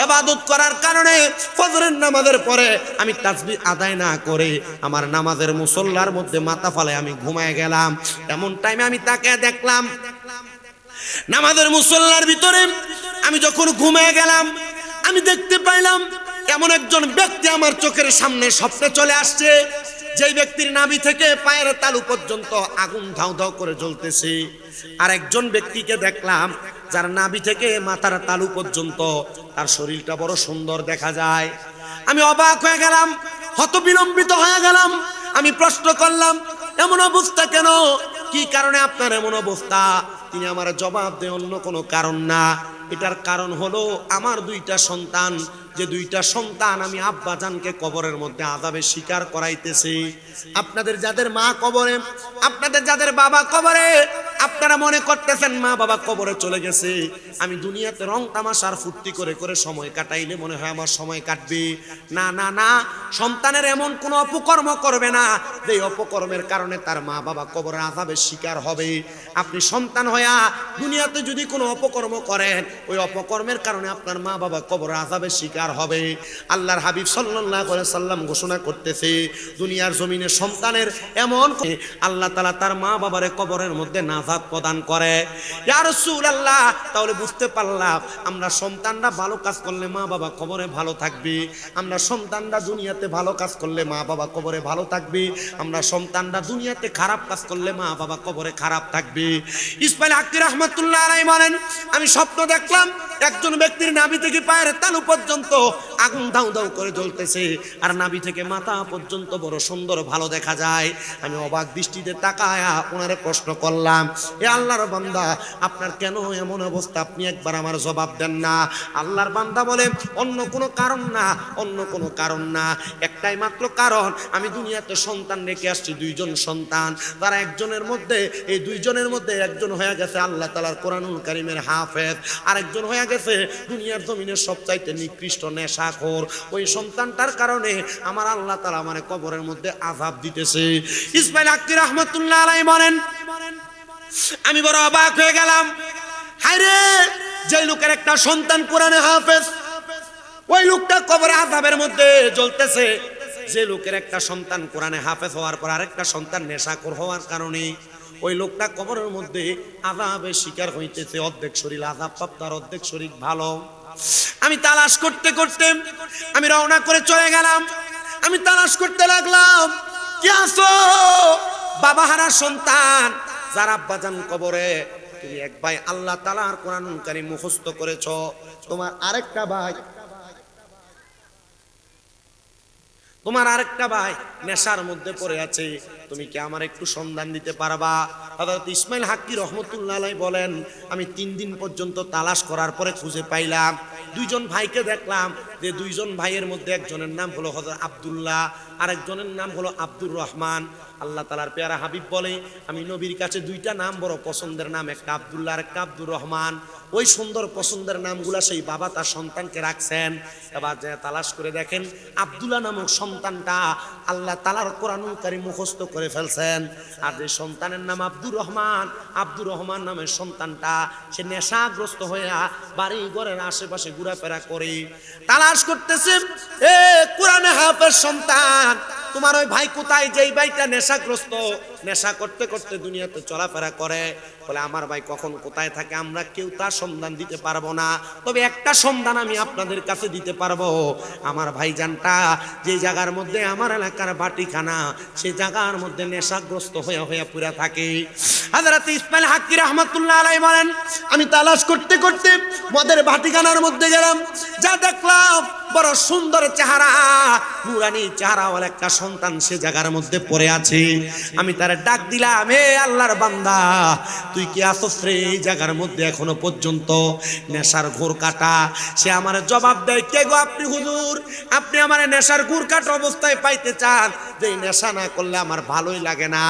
ইবাদত করার কারণে ফজরের নামাজের পরে আমি তাসবিহ আদায় না করে আমার নামাজের মুসল্লার মধ্যে মাথা ফালে আমি ঘুমায় গেলাম। এমন টাইমে আমি তাকে দেখলাম নামাজের মুসল্লার ভিতরে আমি যখন ঘুমায় গেলাম আমি দেখতে পাইলাম এমন একজন ব্যক্তি আমার চোখের সামনে স্বপ্নে চলে আসছে, যেই ব্যক্তির নাভি থেকে পায়ের তালু পর্যন্ত আগুন ধাউ ধাউ করে জ্বলতেছে। আর একজন ব্যক্তিকে দেখলাম যার নাভি থেকে মাথার তালু পর্যন্ত তার শরীরটা বড় সুন্দর দেখা যায়। আমি অবাক হয়ে গেলাম, হতবিলম্বিত হয়ে গেলাম। আমি প্রশ্ন করলাম এমন অবস্থা কেন, কি কারণে আপনার এমন অবস্থা? তিনি আমার জবাব দেন অন্য কোনো কারণ না, এটার কারণ হলো আমার দুইটা সন্তান, যে দুইটা সন্তান আমি আব্বাজানকে কবরের মধ্যে আযাবের শিকার করাইতেছি। আপনাদের যাদের মা কবরে, আপনাদের যাদের বাবা কবরে, আপনারা মনে করতেছেন মা বাবা কবরে চলে গেছে, আমি দুনিয়াতে রং তামাশার ফুর্তি করে করে সময় কাটাইলে মনে হয় আমার সময় কাটবে। না না না, সন্তানের এমন কোনো অপকর্ম করবে না যে অপকর্মের কারণে তার মা বাবা কবরে আযাবের শিকার হবে। আপনি সন্তান হইয়া দুনিয়াতে যদি কোনো অপকর্ম করেন, ওই অপকর্মের কারণে আপনার মা বাবা কবরে আযাবের শিকার হবে। আল্লাহর হাবিব সাল্লাল্লাহু আলাইহি সাল্লাম ঘোষণা করতেছে দুনিয়ার জমিনে সন্তানের এমন আল্লাহ তাআলা তার মা বাবারে কবরের মধ্যে নাজাত প্রদান করে। ইয়া রাসূলুল্লাহ, তাহলে বুঝতে পারলাম আমরা সন্তানরা ভালো কাজ করলে মা বাবা কবরে ভালো থাকবে, আমরা সন্তানরা দুনিয়াতে ভালো কাজ করলে মা বাবা কবরে ভালো থাকবে, আমরা সন্তানরা দুনিয়াতে খারাপ কাজ করলে মা বাবা কবরে খারাপ থাকবে। ইসমাইল হাক্কি রাহমাতুল্লাহ আলাইহি বলেন আমি স্বপ্ন দেখলাম একজন ব্যক্তির নাভি থেকে পায়ের তালু পর্যন্ত আগুন দাউ দাউ করে জ্বলতেছে, আর নাভি থেকে মাথা পর্যন্ত বড় সুন্দর ভালো দেখা যায়। আমি অবাক দৃষ্টিতে তাকায়া ওনারে প্রশ্ন করলাম, এ আল্লাহর বান্দা আপনার কেন এমন অবস্থা, আপনি একবার আমার জবাব দেন না। আল্লাহর বান্দা বলে অন্য কোনো কারণ না, অন্য কোনো কারণ না, একটাই মাত্র কারণ, আমি দুনিয়াতে সন্তান রেখে আসছি দুইজন সন্তান, তারা একজনের মধ্যে এই দুইজনের মধ্যে একজন হয়ে গেছে আল্লাহ তাআলার কোরআনুল কারীমের হাফেজ, আরেকজন হয়ে গেছে দুনিয়ার জমিনের সবচাইতে নিকৃষ্ট নেশাখোর। ওই সন্তানটার কারণে আমার আল্লাহ তাআলা আমারে কবরের মধ্যে আযাব দিতেছে। ইসমাইল হাক্কি রাহমাতুল্লাহ আলাইহি বলেন আমি বড় অবাক হয়ে গেলাম, হায়রে যে লোকের একটা সন্তান কোরআনে হাফেজ, ওই লোকটা কবরে আযাবের মধ্যে জ্বলতেছে। যে লোকের একটা সন্তান কোরআনে হাফেজ হওয়ার পর আরেকটা সন্তান নেশাখোর হওয়ার কারণে ওই লোকটা কবরের মধ্যে আযাবের শিকার হইতেছে, অর্ধেক শরীর আযাব প্রাপ্ত আর অর্ধেক শরীর ভালো। আমি তালাশ করতে করতে আমি রওনা করে চলে গেলাম। আমি তালাশ করতে লাগলাম, কি আছো বাবা হারা সন্তান, যারা আব্বাজান কবরে, তুমি এক ভাই আল্লাহ তাআলার কোরআনুল কারীম মুখস্থ করেছো, তোমার আরেকটা ভাই নেশার মধ্যে পড়ে আছে, তুমি কি আমার একটু সন্ধান দিতে পারবা? হযরত ইসমাইল হাক্কি রহমতুল্লাহ আলাইহি বলেন, আমি 3 দিন পর্যন্ত তালাশ করার পরে খুঁজে পাইলাম। 2 জন ভাইকে দেখলাম, যে 2 জন ভাইয়ের মধ্যে একজনের নাম হলো হযরত আব্দুল্লাহ, আরেকজনের নাম হলো আব্দুর রহমান। আল্লাহ তাআলার পেয়ারা হাবিব বলে, আমি নবীর কাছে 2টা নাম বড় পছন্দের নাম, একটা আব্দুল্লাহ আর একটা আব্দুর রহমান। ওই সুন্দর পছন্দের নামগুলা সেই বাবা তার সন্তানকে রাখছেন। এবার যে তালাশ করে দেখেন, আব্দুল্লাহ নামক সন্তানটা আল্লাহ তাআলার কোরআনুল কারীম মুখস্থ করে ফেলছেন। আর যে সন্তানের নাম আব্দুর রহমান নামের সন্তানটা সে নেশাগ্রস্ত হয়ে বাড়ি ঘরের আশেপাশে ঘোরাফেরা করে। তালাশ করতেছে, এ কোরআনে হাফেজ সন্তান, তোমার ওই ভাই কোথায়? যেই ভাইটা নেশাগ্রস্ত, নেশা করতে করতে দুনিয়াতে চলাফেরা করে। বলে, আমার ভাই কখন কোথায় থাকে আমরা কেউ তার সন্ধান দিতে পারবো না, তবে একটা সন্ধান আমি আপনাদের কাছে দিতে পারবো। আমার ভাইজানটা যে জায়গার মধ্যে আমার এলাকার বাটিখানা, সেই জায়গার মধ্যে নেশাগ্রস্ত হয়ে হয়ে পুরা থাকে। হযরত ইসমাইল হাক্কি রাহমাতুল্লাহ আলাইহি বলেন, আমি তালাশ করতে করতে মদের বাটিখানার মধ্যে গেলাম, যা দেখলাম বড় সুন্দর চেহারা, নুরানি চেহারাওয়ালা একটা সন্তান সে জায়গার মধ্যে পড়ে আছে। আমি তারে ডাক দিলাম, হে আল্লাহর বান্দা, তুই কি আসছ রে এই জায়গার মধ্যে এখনো পর্যন্ত? নেশার ঘোর কাটা। সে আমার জবাব দেয়, কে গো আপনি? হুজুর, আপনি আমার নেশার ঘোর কাটা অবস্থায় পাইতে চান? যে নেশা না করলে আমার ভালোই লাগে না।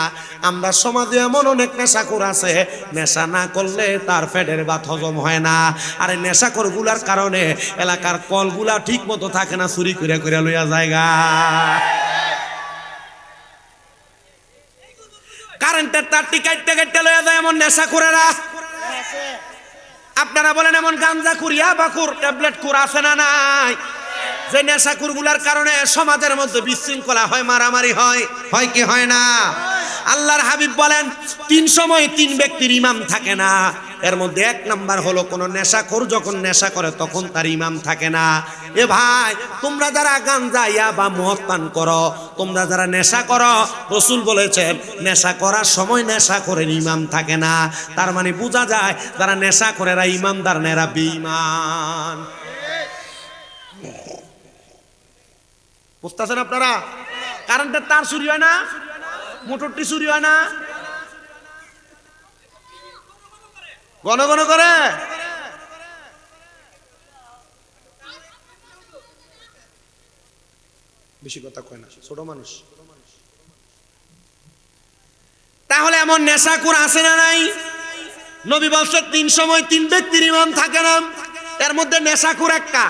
আমরা সমাজে এমন অনেক নেশাখোর আছে, নেশা না করলে তার পেটের ভাত হজম হয় না। আর এই নেশাখোর গুলার কারণে এলাকার কলগুলা ঠিক মতো থাকে না, চুরি করে করে লইয়া জায়গা। কারেন্টের তার টিকাইতে কাটতে লইয়া যায় এমন নেশাখোরেরা। আপনারা বলেন, এমন গাঞ্জাখুর, ইয়াবাখুর, ট্যাবলেটখুর আছে না নাই? যে নেশাখুর গুলার কারণে সমাজের মধ্যে বিশৃঙ্খলা হয়, মারামারি হয়, হয় কি হয় না? আল্লাহর হাবিব বলেন, 3 সময় 3 ব্যক্তির ইমাম থাকে না। এর মধ্যে 1 নাম্বার হলো কোন নেশাখোর যখন নেশা করে তখন তার ইমাম থাকে না। এ ভাই, তোমরা যারা গাঞ্জা ইয়াবা মদ পান করো, তোমরা যারা নেশা করো, রাসূল বলেছেন নেশা করার সময় নেশাখোরের ইমাম থাকে না। তার মানে বোঝা যায় যারা নেশা করে এরা ইমানদার না, এরা বেঈমান। বুঝতেছেন আপনারা? কারেন্টের তার চুরি হয় না, মোটরটি চুরি হয় না, ঘন ঘন করে। বেশি কথা কয় না, ছোট মানুষ। তাহলে এমন নেশাখোর আছে না নাই? নবী বলছেন 3 সময় 3 ব্যক্তির ইমাম থাকে না। এর মধ্যে নেশাখোর একটা,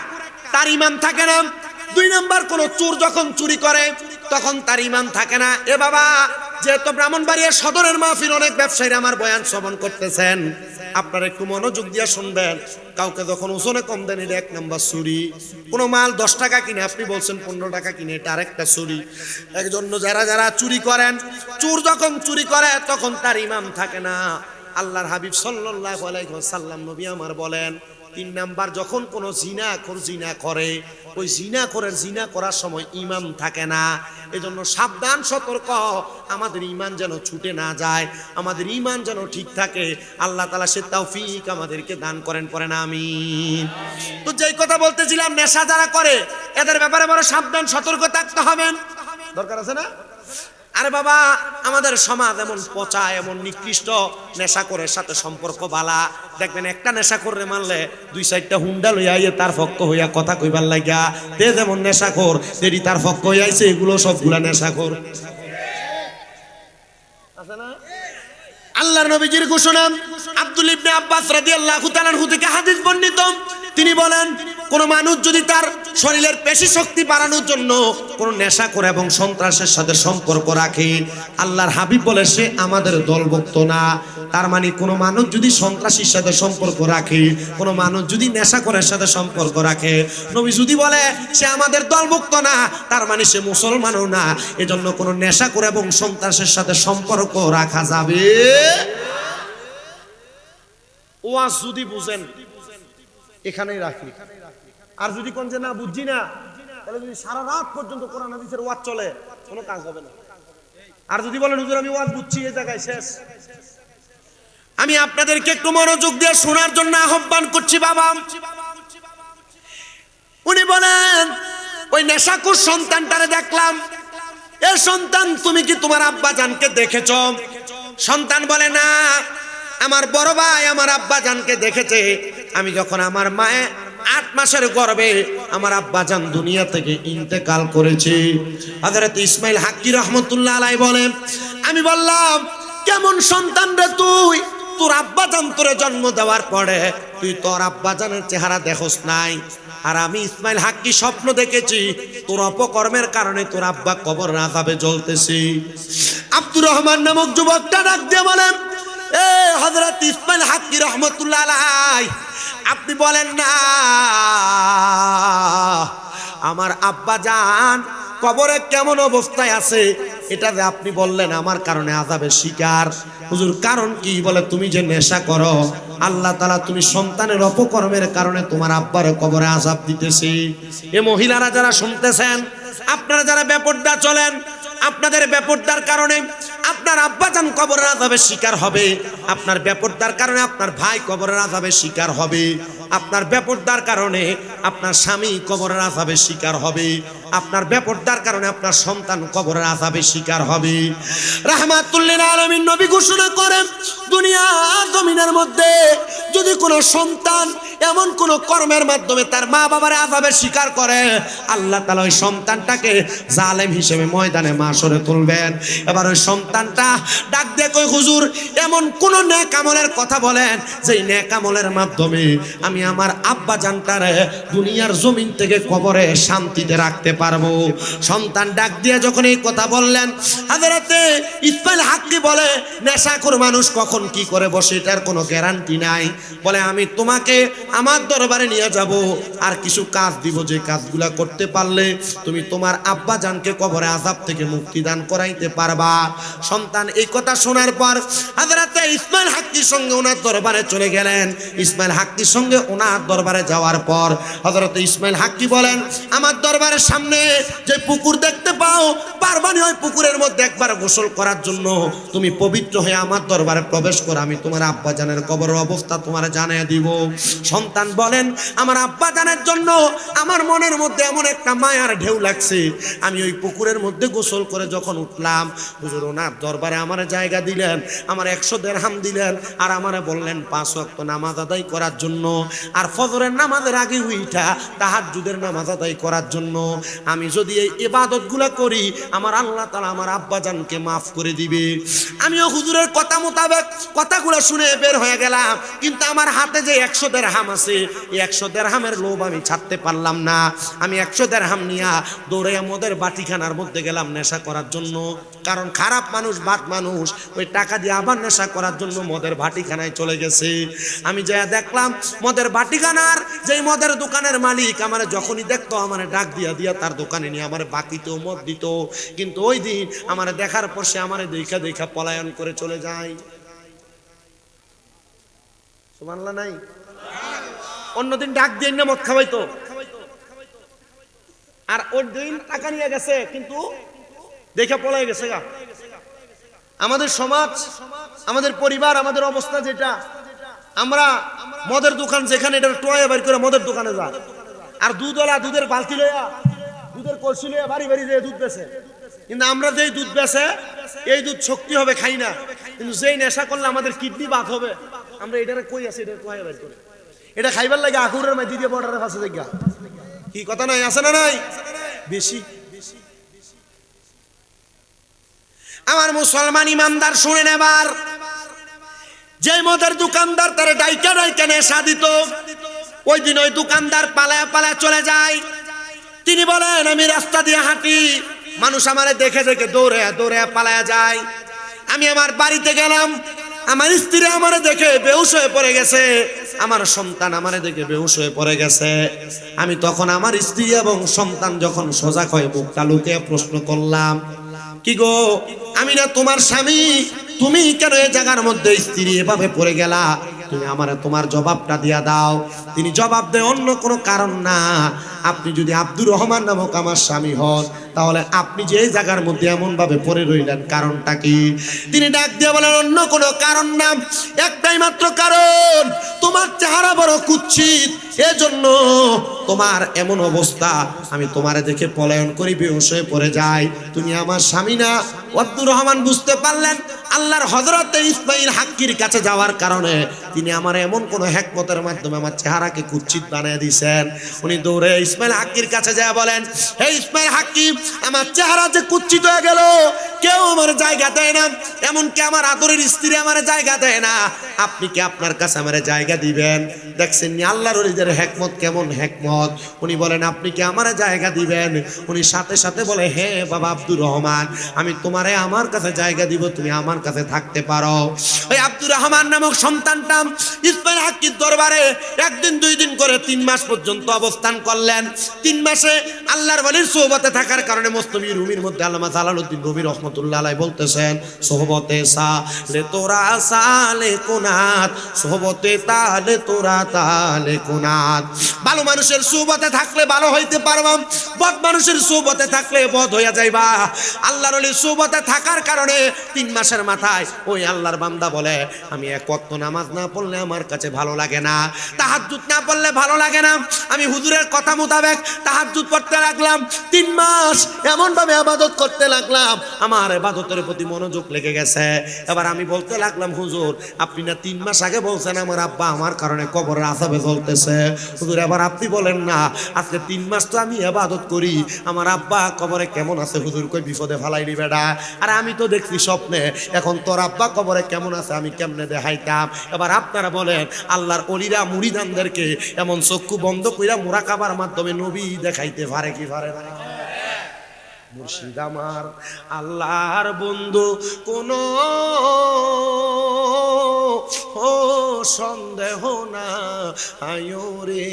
তার ইমাম থাকে না। 2 নাম্বার, কোন চোর যখন চুরি করে তখন তার ইমাম থাকে না। এ বাবা, যেহেতু ব্রাহ্মণবাড়িয়া সদরের মাহফিল অনেক ব্যবসায়ীরা আমার বয়ান শ্রবণ করতেছেন, আপনারা একটু মনোযোগ দিয়ে শুনবেন। কাউকে যখন ওজনে কম দেন, এটা 1 নাম্বার চুরি। কোনো মাল 10 টাকা কিনে আপনি বলছেন 15 টাকা কিনে, এটা আরেকটা চুরি। একজন্য যারা যারা চুরি করেন, চোর যখন চুরি করে তখন তার ইমাম থাকে না। আল্লাহর হাবিব সাল্লাল্লাহু আলাইহি ওয়াসাল্লাম নবী আমার বলেন, 3 নাম্বার, যখন কোন জিনাখোর জিনা করে, ওই জিনাখোরের জিনা করার সময় ইমাম থাকে না। এজন্য সাবধান, সতর্ক, আমাদের ঈমান যেন ছুটে না যায়, আমাদের ঈমান যেন ঠিক থাকে। আল্লাহ তাআলা সে তৌফিক আমাদেরকে দান করেন, পড়েন আমিন। তো যেই কথা বলতেছিলাম, নেশা যারা করে এদের ব্যাপারে বড় সাবধান, সতর্ক থাকতে হবে। দরকার আছে না? আরে বাবা, আমাদের সমাজ এমন পচা, এমন নিকৃষ্ট, নেশাখোরের সাথে সম্পর্ক বালা। দেখবেন একটা নেশাখোরে মানলে 2-4টা হুন্ডা লইয়া আইয়ে তার পক্ষ হইয়া কথা কইবার লাগিয়া, তে যেমন নেশাখোর তেরি তার পক্ষ হইয়াছে। এগুলো সবগুলা নেশাখোর। আছে না? আল্লাহর নবীজির ঘোষণা, আব্দুল ইবনে আব্বাস রাদিয়াল্লাহু তাআলা আনহু থেকে হাদিস বর্ণিত, তিনি বলেন, কোন মানুষ যদি তার শরীরের পেশি শক্তি বাড়ানোর জন্য কোন নেশা করে এবং সন্ত্রাসের সাথে সম্পর্ক রাখে, আল্লাহর হাবিব বলে সে আমাদের দলভুক্ত না। তার মানে কোন মানুষ যদি সন্ত্রাসীর সাথে সম্পর্ক রাখে, কোন মানুষ যদি নেশা করার সাথে সম্পর্ক রাখে, নবী যদি বলে সে আমাদের দলভুক্ত না, তার মানে সে মুসলমানও না। এজন্য কোন নেশা করে এবং সন্ত্রাসের সাথে সম্পর্ক রাখা যাবে। ওয়াজ যদি বুঝেন এখানেই রাখি, আর যদি কোন যে না বুঝছি না, তাহলে যদি সারা রাত পর্যন্ত কোরআন হাদিসের ওয়াজ চলে কোনো কাজ হবে না। আর যদি বলেন হুজুর আমি ওয়াজ বুঝছি, এই জায়গায় শেষ। আমি আপনাদেরকে একটু মনোযোগ দিয়ে শোনার জন্য আহ্বান করছি। বাবা উনি বলেন ওই নেশাকুর সন্তানটারে দেখলাম, এ সন্তান তুমি কি তোমার আব্বা জানকে দেখেছ? সন্তান বলে না, আমার বড় ভাই আমার আব্বা জানকে দেখেছে। আমি যখন আমার মায়ে 8 মাসের গর্ভে আমার আব্বা জান দুনিয়া থেকে ইন্তেকাল করেছে। হযরত ইসমাইল হাক্কি রহমতুল্লাহ আলাইহি বলেন, আমি বললাম কেমন সন্তান রে তুই, তোর আব্বা জান তোরে জন্ম দেওয়ার পরে তুই তোর আব্বা জানের চেহারা দেখোস নাই। আর আমি ইসমাইল হাক্কি স্বপ্ন দেখেছি তোর অপকর্মের কারণে তোর আব্বা কবর আযাবে জ্বলতেছে। আব্দুর রহমান নামক যুবকটা ডাক দিয়ে বলেন, এ হযরত ইসমাইল হাক্কি রহমতুল্লাহ আলাইহি, আপনি বলেন না আমার আব্বা জান কবরে কেমন অবস্থায় আছে, এটা যে আপনি বললেন আমার কারণে আযাবের শিকার। হুজুর কারণ কি? বলে তুমি যে নেশা করো, আল্লাহ তাআলা তুমি সন্তানের অপকর্মের কারণে তোমার আব্বার কবরে আযাব দিতেছে। এ মহিলারা যারা শুনতেছেন, আপনারা যারা বেপরদা চলেন, আপনাদের বেপরদার কারণে আপনার আব্বাজান কবরের আযাবের শিকার হবে, আপনার বেপরদার কারণে আপনার ভাই কবরের আযাবের শিকার হবে, আপনার বেপরদার কারণে আপনার স্বামী কবরের আযাবের শিকার হবে, আপনার বেপরদার কারণে আপনার সন্তান কবরের আযাবের শিকার হবে। রাহমাতুল লিল আলামিন নবী ঘোষণা করেন, দুনিয়া জমিনের মধ্যে যদি কোনো সন্তান এমন কোন কর্মের মাধ্যমে তার মা বাবার আযাবের শিকার করে, আল্লাহ তাআলা ওই সন্তানটাকে জালেম হিসেবে ময়দানে মাশরে তুলবেন। এবার ওই সন্তানটা ডাক দিয়ে কই, হুজুর এমন কোন নেক আমলের কথা বলেন যেই নেক আমলের মাধ্যমে আমি আমার আব্বা জানটারে দুনিয়ার জমিন থেকে কবরে শান্তিতে রাখতে পারবো। সন্তান ডাক দিয়ে যখন এই কথা বললেন, হযরতে ইসমাইল হাক্কি বলে, নেশাখোর মানুষ কখন কি করে বসে এটার কোনো গ্যারান্টি নাই। বলে আমি তোমাকে আমার দরবারে নিয়ে যাব, আর কিছু কাজ দিব, যে কাজগুলা করতে পারলে তুমি তোমার আব্বা জানকে কবরে আযাব থেকে মুক্তি দান করাইতে পারবা। সন্তান এই কথা শোনার পর হযরতে ইসমাইল হাক্কির সঙ্গে ওনার দরবারে চলে গেলেন। ইসমাইল হাক্কির সঙ্গে ওনার দরবারে যাওয়ার পর হযরতে ইসমাইল হাক্কি বলেন, আমার দরবারের সামনে যে পুকুর দেখতে পাও, পারবানি ওই পুকুরের মধ্যে একবার গোসল করার জন্য তুমি পবিত্র হয়ে আমার দরবারে প্রবেশ করো, আমি তোমার আব্বা জানের কবরের অবস্থা তোমার জানিয়ে দিব। সন্তান বলেন, আমার আব্বা জানের জন্য আমার মনের মধ্যে এমন একটা মায়ার ঢেউ লাগছে, আমি ওই পুকুরের মধ্যে গোসল করে যখন উঠলাম, হুজুর ওনার দরবারে আমার জায়গা দিলেন, আমার 100 দিরহাম দিলেন, আর আমারে বললেন 5 ওয়াক্ত নামাজ আদায় করার জন্য, আর ফজরের নামাজের আগে উইঠা তাহাজ্জুদের নামাজ আদায় করার জন্য। আমি যদি এই ইবাদতগুলো করি, আমার আল্লাহ তাআলা আমার আব্বা জানকে মাফ করে দিবে। আমিও হুজুরের কথা মোতাবেক কথাগুলো শুনে বের হয়ে গেলাম, কিন্তু আমার হাতে যে 100 দিরহাম আছে, এই 100 দিরহামের লোভ আমি ছাড়তে পারলাম না। আমি 100 দিরহাম নিয়ে দৌড়ে মদের বাটিখানার মধ্যে গেলাম নেশা করার জন্য। কারণ খারাপ মানুষ, বাদ মানুষ ওই টাকা দিয়ে আবার নেশা করার জন্য মদের বাটিখানায় চলে গেছে। আমি যা দেখলাম মদের বাটিখানার যেই মদের দোকানের মালিক আমার যখনই দেখতো আমার ডাক দিয়া দিয়া তার দোকানে নিয়ে আমার বাকিতেও মদ দিত, কিন্তু ওই দিন আমার দেখার পর সে আমার দেখা দেখা পলায়ন করে চলে যায়। সুবহানাল্লাহ নাই? অন্যদিন ডাক দিয়ে না মদ খাওয়াইতো, আর ওর দিন টাকা নিয়ে গেছে কিন্তু দেখে পলাই গেছে গা। আমাদের সমাজ, আমাদের পরিবার, আমাদের অবস্থা যেটা, আমরা মদের দোকান যেখানে এটা টোয়া বাড়ি করে মদের দোকানে যা, আর দুধওয়ালা দুধের বালতি লইয়া দুধের কলসি লইয়া বাড়ি বাড়ি যেয়ে দুধ বেচে। কিন্তু আমরা যেই দুধ বেচে এই দুধ শক্তি হবে খাই না, কিন্তু যেই নেশা করলে আমাদের কিডনি বাদ হবে, আমরা এটারে কই আছে এটা টোয়া বাড়ি করে এটা খাইবার লাগে আকুরের মাঝে দিয়ে বর্ডারের পাশে জায়গা। কি কথা নাই, আছে না নাই? বেশি আমার মুসলমান ইমানদার শুনে নেবার, যে মদের দোকানদার তারে ডাইকা ডাইকা নেশা দিত, ওই দিন ওই দোকানদার পালায়া পালায়া চলে যায়। তিনি বলেন আমি রাস্তা দিয়ে হাঁটি, মানুষ আমারে দেখে দেখে দৌড়ে দৌড়ে পালায়া যায়। আমি আমার বাড়িতে গেলাম, আমার স্ত্রী আমারে দেখে বেহুশ হয়ে পড়ে গেছে, আমার সন্তান আমারে দেখে বেহুশ হয়ে পড়ে গেছে। আমি তখন আমার স্ত্রী এবং সন্তান যখন সজাগ হয়ে মুখটা লুকিয়ে প্রশ্ন করলাম, কি গো, আমি না তোমার স্বামী, তুমি কেন এই জায়গার মধ্যে স্ত্রী এভাবে পড়ে গেলা? তুমি আমারে তোমার জবাবটা দিয়া দাও। তিনি জবাব দেয়, অন্য কোনো কারণ না, আপনি যদি আব্দুর রহমান নামক আমার স্বামী হন, তাহলে আপনি যে এই জায়গার মধ্যে এমন ভাবে পড়ে রইলেন, কারণটা কি? তিনি ডাক দিয়ে বলেন, অন্য কোনো কারণ না, একটাই মাত্র কারণ, তোমার চেহারা বড় কুৎসিত, এজন্য তোমার এমন অবস্থা, আমি তোমারে দেখে পলায়ন করি, বেহুশ হয়ে পড়ে যাই। তুমি আমার স্বামী না। আব্দুর রহমান বুঝতে পারলেন আল্লাহর হযরত ইসমাঈল হাক্কির কাছে যাওয়ার কারণে তিনি আমার এমন কোন হিকমতের মাধ্যমে আমার চেহারাকে কুৎসিত বানিয়ে দিয়েছেন। উনি দৌড়ে ইসমাঈল হাক্কির কাছে যায় বলেন, হে ইসমাঈল হাক্কি, আমার চেহারা যে কুৎসিত হয়ে গেল, কেউ আমার জায়গা দেয় না, এমনকি আমার আদরের স্ত্রী আমার জায়গা দেয় না, আপনি কি আপনার কাছে আমার জায়গা দিবেন? দেখছেন নি আল্লাহর ওলিদের হিকমত কেমন হিকমত। উনি বলেন, আপনি কি আমার জায়গা দিবেন? উনি সাথে সাথে বলে, হে বাবা আব্দুর রহমান, আমি তোমারে আমার কাছে জায়গা দিব, তুমি আমার কাছে থাকতে পারো। ওই আব্দুর রহমান নামক সন্তানটা ইসমাঈল হাক্কির দরবারে একদিন দুই দিন করে 3 মাস পর্যন্ত অবস্থান করলেন। 3 মাসে আল্লাহর ওলির সোহবতে থাকার কারণে মুস্তাফি রুমির মধ্যে আল্লামা জালালউদ্দিন রুমি রহমাতুল্লাহ আলাইহি বলতেছেন, সোহবতে সালে তোরা সালে কুনাত, সোহবতে তালে তোরা তালে কুনাত। ভালো মানুষের সোহবতে থাকলে ভালো হইতে পারবা, বদ মানুষের সোহবতে থাকলে বদ হইয়া যাইবা। আল্লাহর ওলির সোহবতে থাকার কারণে 3 মাসের মাথায় ওই আল্লাহর বান্দা বলে, আমি এক ওয়াক্ত নামাজ না পড়লে আমার কাছে ভালো লাগে না, তাহাজ্জুদ না পড়লে ভালো লাগে না, আমি হুজুরের কথা মোতাবেক তাহাজ্জুদ পড়তে লাগলাম। 3 মাস এমন ভাবে ইবাদত করতে লাগলাম, আমার ইবাদতের প্রতি মনোযোগ লেগে গেছে। এবার আমি বলতে লাগলাম, হুজুর আপনি না 3 মাস আগে বলছেন আমার আব্বা আমার কারণে কবরের আযাবে জ্বলতেছে, হুজুর এবার আপনি বলেন না, আজকে 3 মাস তো আমি ইবাদত করি, আমার আব্বা কবরে কেমন আছে হুজুর, কই বিপদে ফালাইলি বেডা? আর আমি তো দেখছি স্বপ্নে, এখন তোর আব্বা কবরে কেমন আছে আমি কেমনে দেখাইতাম? এবার আপনারা বলেন, আল্লাহর ওলিরা মুরিদানদেরকে এমন চক্ষু বন্ধ কইরা মুরাকাবার মাধ্যমে নবী দেখাইতে পারে কি পারে না? মুর্শিদ আমার আল্লাহর বন্ধু, কোন ও সন্দেহ না আয়ো রে,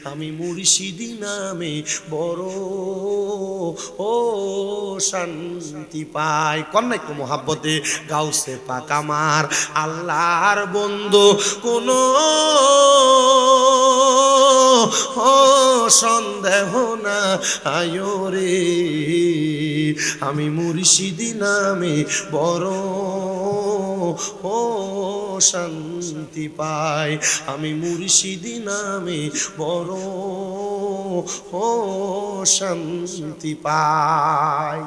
আমি মুর্শিদি নামে বড় ও শান্তি পাই। কন্যাই কো মোহাব্বতে গাউসে পাক আমার আল্লাহর বন্ধু, কোন ও সন্দেহ না আয়ো রে, আমি মুর্শিদি নামে বড় ও শান্তি পাই, আমি মুর্শিদি নামে বড় ও শান্তি পাই।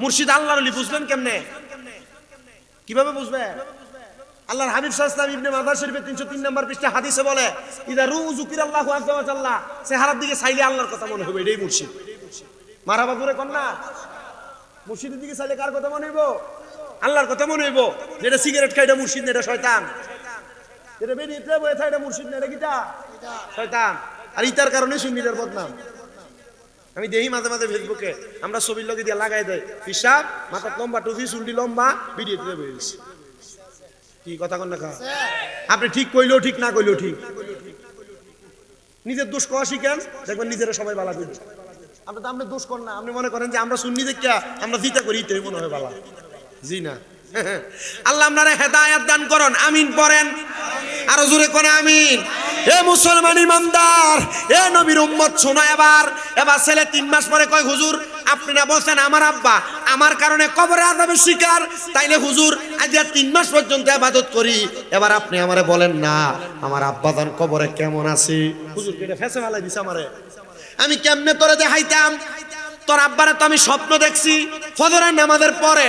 মুর্শিদ আল্লাহর ওলি বুঝবেন কেমনে? কিভাবে বুঝবেন? আল্লাহর হাবিব সাল্লাল্লাহু আলাইহি ওয়াসাল্লাম ইবনে মাজাহ শরীফের 303 নম্বর পৃষ্ঠা হাদিসে বলে, ইদা রুযুকিরাল্লাহু আযজা ওয়া জাল্লা, চেহারার দিকে চাইলে আল্লাহর কথা মনে হবে, এটাই মুর্শিদ। মারহাবা জোরে কোন না? মুর্শিদের দিকে চাইলে কার কথা মনে হইব? আল্লাহর কথা মনে হইব। যেটা সিগারেট খায় এটা মুর্শিদ না, এটা শয়তান। যেটা বেরিয়ে বয়ে থাকে এটা মুর্শিদ না, এটা কিটা? শয়তান। আর ইতার কারণে সুন্নিদের বদনাম। আমি দেখি মাঝে মাঝে ফেসবুকে আমরা ছবির লগে দিয়ে লাগাই দেয়, পিসাব মাথা লম্বা, টুপি চুলটি লম্বা, ভিডিও তুলে বেরিয়েছে। কি কথা কন না খা? আপনি ঠিক কইলেও ঠিক, না কইলেও ঠিক। নিজের দোষ কওয়া শিখেন, দেখবেন নিজেরা সবাই বালা করবে। আপনি তো আপনি দোষ করেন না, আপনি মনে করেন যে আমরা সুন্নি দেখিয়া আমরা জিতা করি, এটাই মনে হয় বালা। জি না। আল্লাহ আপনারা হেদায়েত দান করুন, আমিন পড়েন, আরো জোরে কোন আমিন। এ মুসলমান ইমানদার, এ নবীর উম্মত শোনো, এবার ছেলে 3 মাস পরে কয়, হুজুর আপনি না বলছেন আমার আব্বা আমার কারণে কবরে আযাবের শিকার, তাইলে হুজুর আজ 3 মাস পর্যন্ত ইবাদত করি, এবার আপনি আমারে বলেন না আমার আব্বা জান কবরে কেমন আছে? হুজুর কেটে ফেসে ফেলাই দিছে আমারে, আমি কেমনে তোরে দেখাইতাম? তোর আব্বারে তো আমি স্বপ্ন দেখছি ফজরের নামাজের পরে,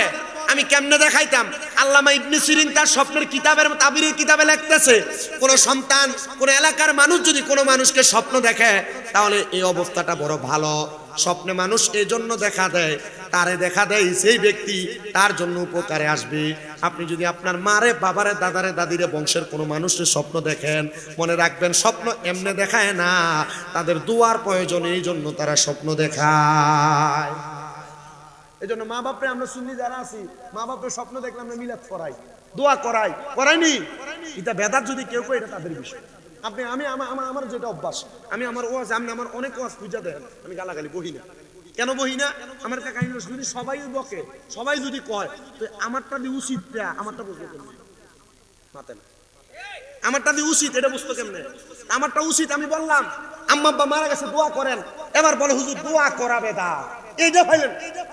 আমি কেমনে দেখাইতাম? আল্লামা ইবনে সিরিন তার স্বপ্নের কিতাবের তাবিরের কিতাবে লিখতেছে, কোন সন্তান কোন এলাকার মানুষ যদি কোন মানুষকে স্বপ্ন দেখে তাহলে এই অবস্থাটা বড় ভালো। স্বপ্নে মানুষ এই জন্য দেখা দেয়, তারে দেখা দেয় সেই ব্যক্তি তার জন্য উপকারে আসবে। আপনি যদি আপনার মারে, বাবারে, দাদারে, দাদিরে, বংশের কোনো মানুষের স্বপ্ন দেখেন, মনে রাখবেন স্বপ্ন এমনি দেখায় না, তাদের দোয়ার প্রয়োজন, এই জন্য তারা স্বপ্ন দেখায়। এই জন্য মা বাপরে আমরা শুনি যারা আছি, মা বাপের স্বপ্ন দেখলে আমরা মিলাদ করাই, দোয়া করাই, করাইনি এটা বেদাত যদি কেউ কয় এটা তাদের বিষয়। আপনি আমার যেটা অভ্যাস, আমি আমার ওয়াজ, আমি আমার অনেক ওয়াজ পূজা দেন, আমি গালাগালি বহি না। কেন বহি না? আমার কাহিনী যদি সবাই বকে, সবাই যদি কয়, তো আমারটা দিয়ে উচিত, আমারটা বুঝতে কেমনে মাতে না, আমারটা দিয়ে উচিত এটা বুঝতো কেমনে? আমারটা উচিত। আমি বললাম আম্মা আব্বা মারা গেছে, দোয়া করেন, এবার বলে হুজুর দোয়া করা বেদাত। এইটা পাইলেন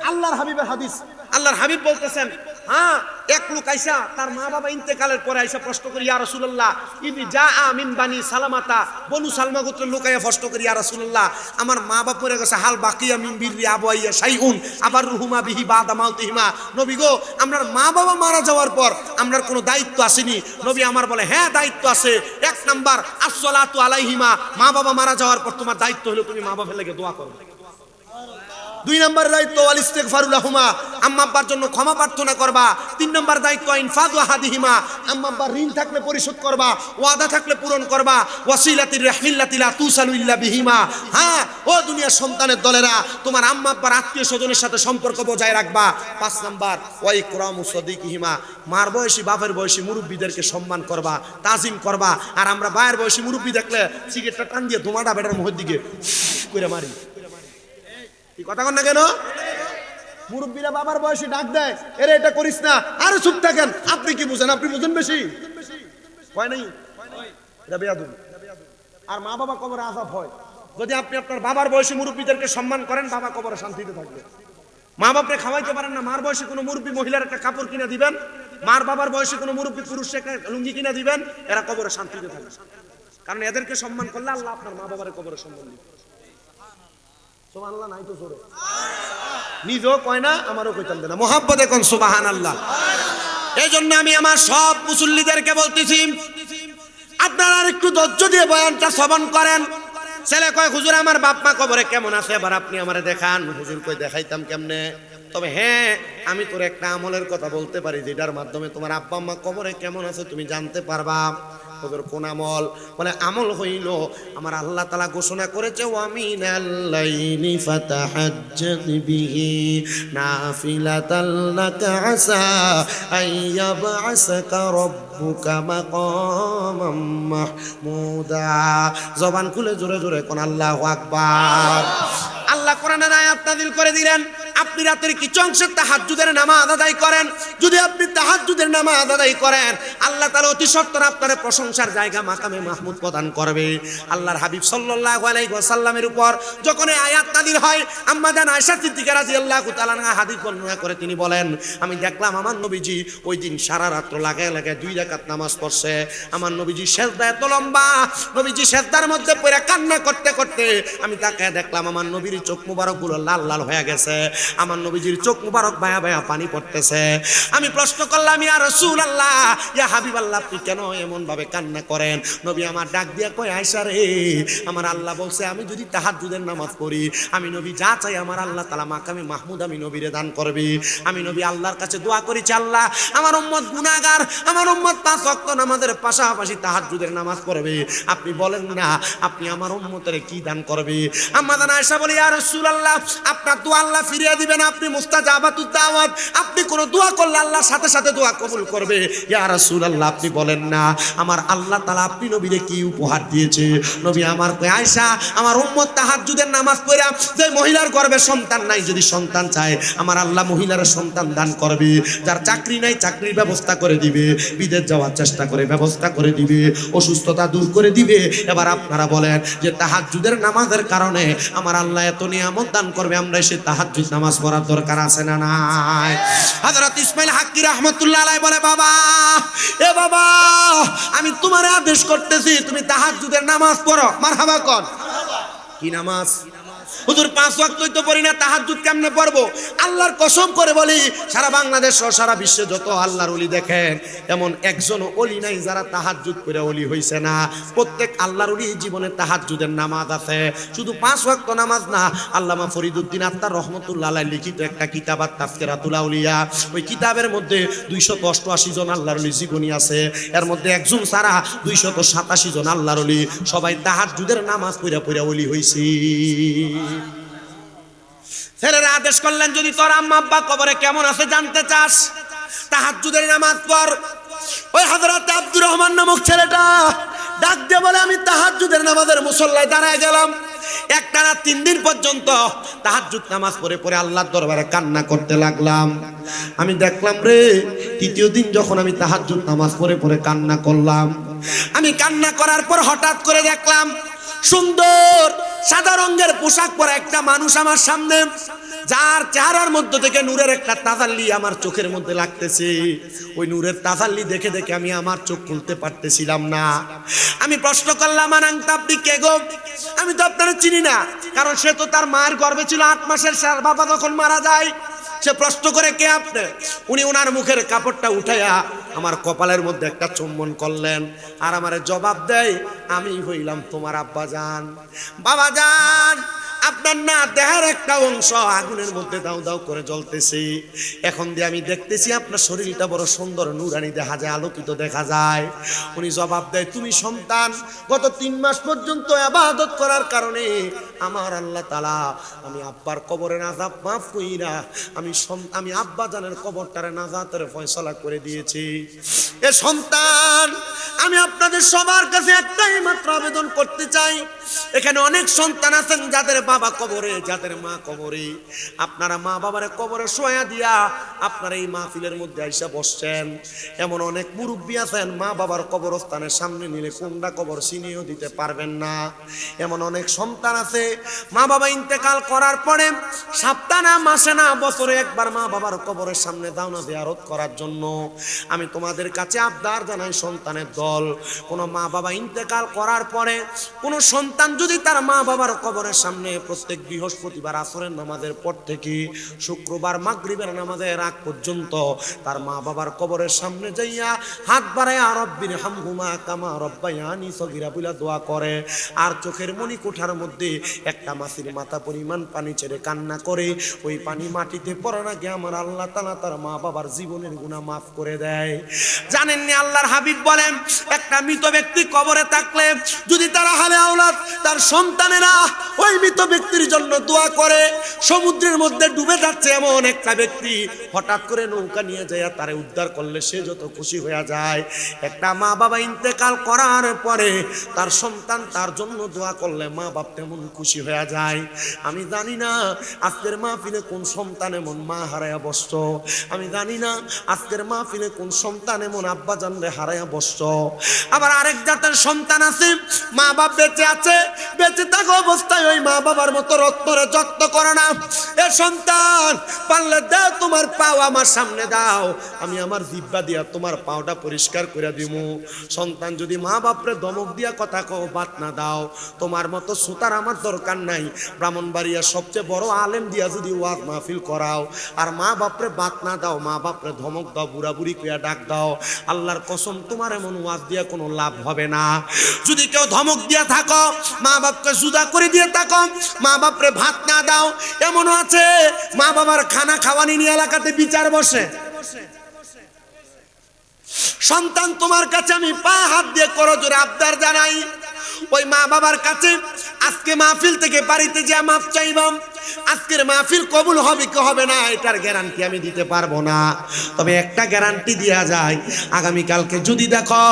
আল্লাহর হাবিবের হাদিস। আল্লাহর হাবিব বলতেছেন, হ্যাঁ, এক লোক আইসা তার মা বাবা ইন্তেকালের পরে আইসা প্রশ্ন করি, ইয়া রাসূলুল্লাহ ইনি জাআ মিন বানি সালামাতা, বনু সালমা গোত্রের লোক আইয়া প্রশ্ন করি, ইয়া রাসূলুল্লাহ আমার মা বাবা পড়ে গেছে, হাল বাকিয়া মিন বিররি আবাইয়া শাইউন আবার রুহুমা বিহি বাদা মাউতিহিমা। নবী গো, আপনার মা বাবা মারা যাওয়ার পর আপনার কোনো দায়িত্ব আসেনি? নবী আমার বলে, হ্যাঁ দায়িত্ব আছে। এক নাম্বার আসসালাতু আলাইহিমা, মা বাবা মারা যাওয়ার পর তোমার দায়িত্ব হলো তুমি মা বাবার লেগে দোয়া করবে। দুই নম্বর দায়িত্ব ওয়াল ইস্তিগফারু লাহুমা, আম্মা আব্বার জন্য ক্ষমা প্রার্থনা করবা। তিন নম্বর দায়িত্ব ইনফাযু আহাদিহিমা, আম্মা আব্বার ঋণ থাকলে পরিশোধ করবা, ওয়াদা থাকলে পূরণ করবা। ওয়াসিলাতির রাহমিল্লাতি লা তুসালু ইল্লা বিহিমা, হ্যাঁ ও দুনিয়ার সন্তানের দলেরা, তোমার আম্মা আব্বার আত্মীয় স্বজনের সাথে সম্পর্ক বজায় রাখবা। পাঁচ নম্বর ওয়া ইকরামু সাদিকিহিমা, মার বয়সী বাপের বয়সী মুরব্বীদেরকে সম্মান করবা, তাজিম করবা। আর আমরা বায়ের বয়সী মুরব্বী দেখলে সিগারেটটা টান দিয়ে ধোঁয়াটা বেটার মুখের দিকে করে মারি। কথা কন না কেন? মুরব্বীরা বাবার বয়সে ডাক দেয়, এরে এটা করিস না, আরে চুপ থাকেন। আপনি কি বুঝেন? আপনি বুঝেন বেশি হয় নাই, এটা বেয়াদবি। আর মা বাবা কবরে আযাব হয়। যদি আপনি আপনার বাবার বয়সী মুরব্বীদেরকে সম্মান করেন, বাবা কবরে শান্তিতে থাকবে। মা বাপরে খাওয়াইতে পারেন না, মার বয়সে কোনো মুরব্বী মহিলার একটা কাপড় কিনে দিবেন, মার বাবার বয়সে কোনো মুরব্বী পুরুষকে একটা লুঙ্গি কিনে দিবেন, এরা কবরে শান্তিতে থাকবে। কারণ এদেরকে সম্মান করলে আল্লাহ আপনার মা বাবার কবরে সম্মান দিবে। সুবহানাল্লাহ নাই তো জোরে নিজেও কয় না, আমারও কইতাম না, মোহাব্বতে কোন সুবহানাল্লাহ। এই জন্য আমি আমার সব মুসল্লিদেরকে বলতেছি, আপনারা আর একটু ধৈর্য দিয়ে বয়ানটা শ্রবণ করেন। ছেলে কয় হুজুর আমার বাপ মা কবরে কেমন আছে, এবার আপনি আমারে দেখান। হুজুর কই দেখাইতাম কেমনে? তবে হ্যাঁ, আমি তোর একটা আমলের কথা বলতে পারি, যেটার মাধ্যমে তোমার আব্বা আম্মা কবরে কেমন আছে তুমি জানতে পারবা। হুজুর কোন আমল? বলে আমল হইল আমার আল্লাহ তাআলা ঘোষণা করেছে, ওয়া মিনাল লাইলি ফাতাহাজ্জাদ বিহি নাফিলাতাল লাকা আসা আইয়াবআসাকা রাব্বুকা মাকামাম মাহমুদা। জবান খুলে জোরে জোরে কোন আল্লাহু আকবার। আল্লাহ কোরআনের আয়াত নাযিল করে দিলেন, আপনি রাতের কিছু অংশে তাহাজ্জুদের নামাজ আদায় করেন। যদি আপনি তাহাজ্জুদের নামাজ আদায় করেন, আল্লাহ তাআলা অতি সত্বর আপনার প্রশংসার জায়গা মাকামে মাহমুদ প্রদান করবে। আল্লাহর হাবিব সাল্লাল্লাহু আলাইহি ওয়াসাল্লামের উপর যখন এই আয়াত নাযিল হয়, আম্মা জান আয়েশা সিদ্দিকা রাদিয়াল্লাহু তাআলা আনহা হাদিস বর্ণনা করে তিনি বলেন, আমি দেখলাম আমার নবীজি ওই দিন সারা রাত লাগায় লাগায় 2 রাকাত নামাজ পড়ছে। আমার নবীজি সিজদা এত লম্বা, নবীজি সিজদার মধ্যে পড়ে কান্না করতে করতে আমি তাকায় দেখলাম আমার নবীর চোখ মুবারকগুলো লাল লাল হয়ে গেছে, আমার নবীজির চোখ মুবারক বায়া বায়া পানি পড়তেছে। আমি প্রশ্ন করলাম, ইয়া রাসূলুল্লাহ, ইয়া হাবিবাল্লাহ, আপনি কেন এমন ভাবে কান্না করেন? নবী আমার ডাক দিয়া কয়, আয়েশা রে, আমার আল্লাহ বলছে আমি যদি তাহাজ্জুদের নামাজ পড়ি, আমি নবী যা চাই আমার আল্লাহ তাআলা মাকামে মাহমুদ আমি নবীরে দান করবে। আমি নবী আল্লাহর কাছে দোয়া করেছি, আল্লাহ আমার উম্মত গুনাহগার, আমার উম্মত 5 ওয়াক্ত নামাজের পাশাপাশি তাহাজ্জুদের নামাজ পড়বে, আপনি বলেন না আপনি আমার উম্মতের কি দান করবে? আম্মা জান আয়েশা বলে, ইয়া রাসূলুল্লাহ, আপনার দোয়া আল্লাহ ফিরিয়ে দিবেন, আপনি মুস্তাজাবাতুদ দাওয়াত, আপনি কোন দোয়া করলে আল্লাহ সাথে সাথে দোয়া কবুল করবে। ইয়া রাসূলুল্লাহ, আপনি বলেন না আমার আল্লাহ তাআলা আপনি নবীরে কি উপহার দিয়েছে? নবী আমার কয়, আয়েশা, আমার উম্মত তাহাজ্জুদের নামাজ পড়া যে মহিলার গর্ভে সন্তান নাই, যদি সন্তান চায় আমার আল্লাহ মহিলার সন্তান দান করবে। যার চাকরি নাই চাকরির ব্যবস্থা করে দিবে, বিদেশ যাওয়ার চেষ্টা করে ব্যবস্থা করে দিবে, অসুস্থতা দূর করে দিবে। এবার আপনারা বলেন যে তাহাজ্জুদের নামাজের কারণে আমার আল্লাহ এত নিয়ামত দান করবে, আমরা সে তাহাজ্জুদ নামাজ পড়ার দরকার আছে না নাই? হযরত ইসমাঈল হাক্কি রাহমাতুল্লাহ আলাইহি বলে, বাবা, এ বাবা, আমি তোমার আদেশ করতেছি তুমি তাহাজ্জুদের নামাজ পড়ো। মারহাবা কর। কি নামাজ? ও হুজুর 5 ওয়াক্তই তো পড়ি না, তাহাজ্জুদ কেমনে পড়বো? আল্লাহর কসম করে বলি, সারা বাংলাদেশ ও সারা বিশ্বে যত আল্লাহর ওলি দেখেন, এমন একজনও ওলি নাই যারা তাহাজ্জুদ করে ওলি হইছে না। প্রত্যেক আল্লাহর ওলি জীবনে তাহাজ্জুদের নামাজ আছে। শুধু 5 ওয়াক্ত নামাজ না, আল্লামা ফরিদউদ্দিন আত্তার রহমতুল্লাহ আলাইহি লিখিত একটা কিতাব তাযকিরাতুল আউলিয়া, ওই কিতাবের মধ্যে 288 জন আল্লাহর ওলি জীবনী আছে। এর মধ্যে একজন ছাড়া 287 জন আল্লাহর ওলি সবাই তাহাজ্জুদের নামাজ পড়া পড়া ওলি হইছে। ছেলেরা আদেশ করলেন, যদি তোর আম্মা আব্বা কবরে কেমন আছে জানতে চাস, তাহাজ্জুদের নামাজ পড়। ওই হযরত আব্দুর রহমান নামক ছেলেটা ডাক দিয়ে বলে, আমি তাহাজ্জুদের নামাজের মুসল্লায় দাঁড়ায় গেলাম। একটানা 3 দিন পর্যন্ত তাহাজ্জুদ নামাজ পড়ে পড়ে আল্লাহর দরবারে কান্না করতে লাগলাম। আমি দেখলাম রে, 3য় দিন যখন আমি তাহাজ্জুদ নামাজ পড়ে পড়ে কান্না করলাম, আমি কান্না করার পর হঠাৎ করে দেখলাম সুন্দর সাদা রঙের পোশাক পরা একটা মানুষ আমার সামনে, যার চেহারার মধ্যে থেকে নূরের একটা তাজাল্লি আমার চোখের মধ্যে লাগতেছে। ওই নূরের তাজাল্লি দেখে দেখে আমি আমার চোখ খুলতে পারতেছিলাম না। আমি প্রশ্ন করলাম, আনাংতা আপনি কে গো? আমি তো আপনারা চিনি না, কারণ সে তো তার মায়ের গর্ভে ছিল 8 মাসের। তার বাবা যখন মারা যায়, সে প্রশ্ন করে, কে আপনি? উনি ওনার মুখের কাপড়টা উঠাইয়া আমার কপালের মধ্যে একটা চুম্বন করলেন, আর আমারে জবাব দেয়, আমি হইলাম তোমার আব্বাজান। বাবাজান, আপনার না দেহের একটা অংশ আগুনের মধ্যে দাউ দাউ করে জ্বলতেছে। এখন দিয়ে আমি দেখতেছি আপনার শরীরটা বড় সুন্দর, নুরানি দেখা যায়, আলোকিত দেখা যায়। উনি জবাব দেয়, তুমি সন্তান গত 3 মাস পর্যন্ত ইবাদত করার কারণে আমার আল্লাহ তাআলা আমি আব্বার কবরের আযাব মাফ কইরা আমি আব্বা জানের কবরটারে নাজাতের ফয়সালা করে দিয়েছি। এ সন্তান, আমি আপনাদের সবার কাছে একটাই মাত্র আবেদন করতে চাই, এখানে অনেক সন্তান আছেন যাদের বাবা কবরে, যাদের মা কবরে। আপনারা মা বাবার কবরে শোয়া দিয়া আপনারা এই মাহফিলের মধ্যে আইসা বসছেন। এমন অনেক মুরব্বী আছেন, মা বাবার কবরস্থানের সামনে নিলে কোনটা কবর চিনিয়েও দিতে পারবেন না। এমন অনেক সন্তান আছে, মা বাবা ইন্তেকাল করার পরে সপ্তাহে, মাসে না, বছরে একবার মা বাবার কবরের সামনে দাও না জিয়ারত করার জন্য। আমি তোমাদের কাছে আবদার জানাই, সন্তানের দল, কোন মা বাবা ইন্তেকাল করার পরে কোন সন্তান যদি তার মা বাবার কবরের সামনে প্রত্যেক বৃহস্পতিবার আসরের নামাজের পর থেকে শুক্রবার মাগরিবের নামাজের আগ পর্যন্ত তার মা বাবার কবরের সামনে যাইয়া হাত বাড়ায়, রব্বির হামহুমা কামা রব্বায়ানি সগীরা বলে দোয়া করে, আর চোখের মনি কোঠার মধ্যে একটা মাছির মাথা পরিমাণ পানি ছেড়ে কান্না করে, ওই পানি মাটিতে পড়ার আগে আমার আল্লাহ তাআলা তার মা বাবার জীবনের গুনাহ মাফ করে দেয়। জানেন না, আল্লাহর হাবিব বলেন, একটা মৃত ব্যক্তি কবরে থাকলে যদি তার হালে আওলাদ, তার সন্তানেরা ওই মৃত ব্যক্তির জন্য দোয়া করে, সমুদ্রের মধ্যে ডুবে যাচ্ছে এমন একটা ব্যক্তি হঠাৎ করে নৌকা নিয়ে যায় তারে উদ্ধার করলে সে যত খুশি হয়ে যায়, একটা মা বাবা ইন্তেকাল করার পরে তার সন্তান তার জন্য দোয়া করলে মা বাপ তেমন খুশি হয়ে যায়। আমি জানি না আজকের মাহফিলে কোন সন্তান এমন মা হারায়া বসছ, আমি জানি না আজকের মাহফিলে কোন সন্তান এমন আব্বা জানলে হারায়া বসছ। আবার আরেক জাতের সন্তান আছে, মা বাপ বেঁচে আছে, বেঁচে থাকা অবস্থায় ওই মা বাবার মতো রত্নরে যত্ন করে না। এ সন্তান, পারলে দাও তোমার পাও আমার সামনে দাও, আমি আমার জিহ্বা দিয়া তোমার পাওটা পরিষ্কার করে দিব। সন্তান যদি মা বাপরে ধমক দিয়া কথা কও, বাত না দাও, তোমার মতো সুতার আমার দরকার নাই। ব্রাহ্মণবাড়িয়া সবচেয়ে বড় আলেম দিয়া যদি ওয়াজ মাহফিল করাও আর মা বাপরে বাত না দাও, মা বাপরে ধমক দাও, বুড়া বুড়ি কইয়া ডাক দাও, আল্লাহর কসম তোমার এমন ওয়াজ দিয়া কোনো লাভ হবে না। যদি কেউ ধমক দিয়া থাকো, মা বাপকে জুদা করে দিয়ে থাকো, মা বাপরে ভাত না দাও, এমনও আছে মা বাবার খানা খাওয়ানি নিয়ে এলাকাতে বিচার বসে। সন্তান, তোমার কাছে আমি পায়ে হাত দিয়ে করজোরে আবদার জানাই, ওই মা বাবার কাছে আজকে মাহফিল থেকে বাড়িতে যা মাফ চাইবাম। আজকের মাহফিল কবুল হবে কি হবে না এটার গ্যারান্টি আমি দিতে পারবো না, তবে একটা গ্যারান্টি দেয়া যায়, আগামীকালকে যদি দেখো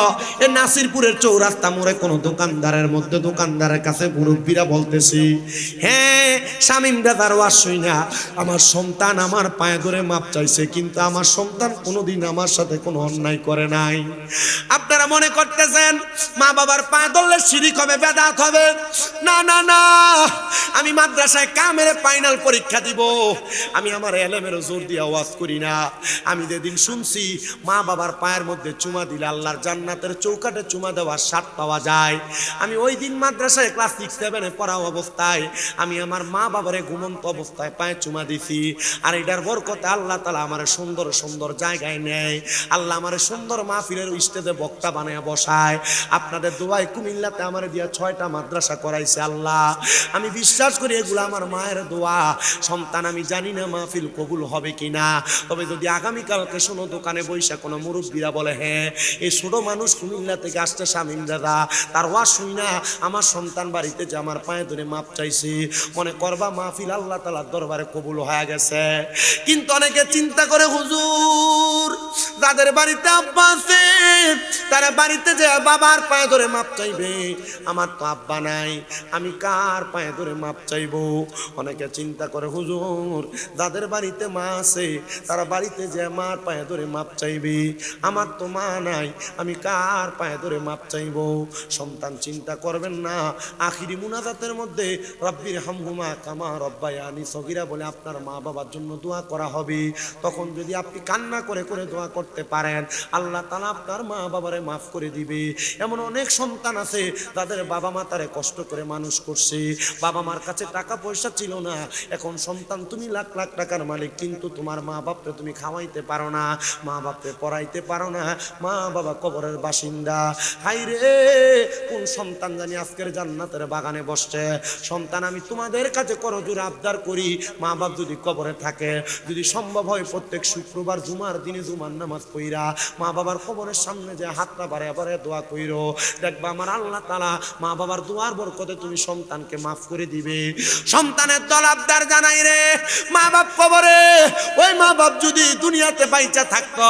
এ নাসিরপুরের চৌরাস্তা মোড়ে কোনো দোকানদারের মধ্যে দোকানদারের কাছে মুরব্বীরা বলতেছি, হ্যাঁ শামীম দাদার ওয়াজ শুই না আমার সন্তান আমার পায়ে ধরে মাপ চাইছে, কিন্তু আমার সন্তান কোনোদিন আমার সাথে কোনো অন্যায় করে নাই। আপনারা মনে করতেছেন মা বাবার পায়ে ধরলে শিরিক হবে, বেদাত হবে? না না না, আমি মাদ্রাসায় কামেরে ফাইনাল পরীক্ষা দিব। আমি আমার এলেমের জোর দিয়ে ওয়াজ করি না। আমি যেদিন শুনছি মা বাবার পায়ের মধ্যে চুমা দিলে আল্লাহর জান্নাতের চৌকাঠে চুমা দেওয়ার স্বাদ পাওয়া যায়, আমি ওই দিন মাদ্রাসায় ক্লাস 6-7 পড়া অবস্থায় আমি আমার মা বাবারে ঘুমন্ত অবস্থায় পায়ে চুমা দিছি। আর এটার বরকতে আল্লাহ তাআলা আমার সুন্দর সুন্দর জায়গায় নেয়। আল্লাহ আমার সুন্দর মাহফিলের স্টেজে বক্তা বানায় বসায়। আপনাদের দোয়ায় কুমিল্লাতে আমার দিয়া 6টা মাদ্রাসা করাইছে আল্লাহ। আমি বিশ্বাস করি এগুলো আমার মায়ের দোয়া। সন্তান আমি জানি না মাহফিল কবুল হবে কিনা, তবে যদি আগামীকালকে শোনো দোকানে বৈশা কোনো মুরব্বীরা বলে হ্যাঁ এই ছোট মানুষ কুমিল্লা থেকে আসছে শামীম দাদা, তার ওয়াজ শুই না আমার সন্তান বাড়িতে যে আমার পায়ে ধরে মাপ চাইছি, মনে করবা মাহফিল আল্লাহ তাআলার দরবারে কবুল হয়ে গেছে। কিন্তু অনেকে চিন্তা করে হুজুর যাদের বাড়িতে আব্বা আছে তারা বাড়িতে যে বাবার পায়ে ধরে মাপ চাইবে, আমার তো আব্বা নাই, আমি কার পায়ে ধরে মাপ চাইবো? অনেকে চিন্তা করে হুজুর যাদের বাড়িতে মা আছে তারা বাড়িতে যে মার পায়ে ধরে মাপ চাইবে, আমার তো মা নাই, আমি কার পায়ে ধরে মাপ চাইবো? সন্তান চিন্তা করবেন না, আখিরি মুনাজাতের মধ্যে রব্বির হামহুমা কামা রব্বায়ানি সগীরা বলে আপনার মা বাবার জন্য দোয়া করা হবে। তখন যদি আপনি কান্না করে করে দোয়া করতে পারেন আল্লাহ তাআলা আপনার মা বাবারে মাফ করে দিবে। এমন অনেক সন্তান আছে তাদের বাবা মা তারে কষ্ট করে মানুষ করছে, বাবা মার কাছে টাকা পয়সা ছিল না, এখন সন্তান তুমি লাখ লাখ টাকার মালিক, কিন্তু তোমার মা বাপকে তুমি খাওয়াইতে পারো না, মা বাপকে পড়াইতে পারো না, মা বাবা কবরের বাসিন্দা। হাই রে কোন সন্তান জানি আজকের জান্নাতের বাগানে বসছে। সন্তান আমি তোমাদের কাছে করজোড়ে আবদার করি, মা বাপ যদি কবরে থাকে, যদি সম্ভব হয় প্রত্যেক শুক্রবার জুমার দিনে জুমার নামাজ পড়া মা বাবার কবরের সামনে যে হাতটা বাড়ে বাড়ে দোয়া কইরো, দেখবা আমার আল্লাহ তাআলা মা বাবার দোয়ার বরকতে তুমি সন্তানকে মাফ করে দিবে। সন্তানের দল আবদার জানাই রে, মা বাপ কবরে, ওই মা বাপ যদি দুনিয়াতে বাইচা থাকতো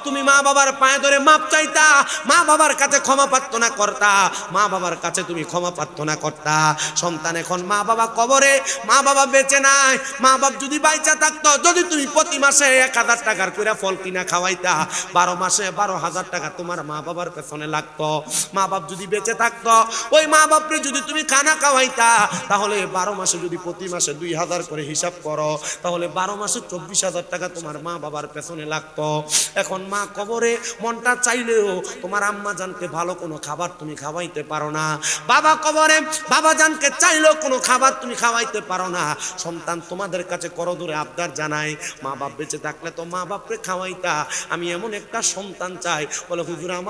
তুমি মা বাবার পায়ে ধরে মাপ চাইতা, মা বাবার কাছে ক্ষমা প্রার্থনা করতা, মা বাবার কাছে তুমি ক্ষমা প্রার্থনা করতা। সন্তান এখন মা বাবা কবরে, মা বাবা বেঁচে নাই, মা বাপ যদি বাইচা থাকতো, যদি তুমি প্রতি মাসে 1000 টাকার করে ফল কিনা খাওয়াইতা, 12 মাসে 12,000 টাকা তোমার মা বাবার পেছনে লাগতো। মা বাপ যদি বেঁচে থাকতো ওই মা বাপরে যদি তুমি খানা খাওয়াইতা, তাহলে 12 মাসে যদি প্রতি মাসে 2000 করে হিসাব করো, তাহলে 12 মাসে 24,000 টাকা তোমার মা বাবার পেছনে লাগতো। এখন মা কবরে, মনটা চাইলেও তোমার আম্মা জানকে ভালো কোনো খাবার তুমি খাওয়াইতে পারো না, বাবা কবরে বাবা জানকে চাইলেও কোনো খাবার তুমি খাওয়াইতে পারো না। সন্তান তোমাদের কাছে করজোড়ে আবদার জানাই, মা বাপ বেঁচে থাকলে তো মা বাপরে খাওয়াইতা। আমি এমন একটা সন্তান চাই বলে হুজুর আমার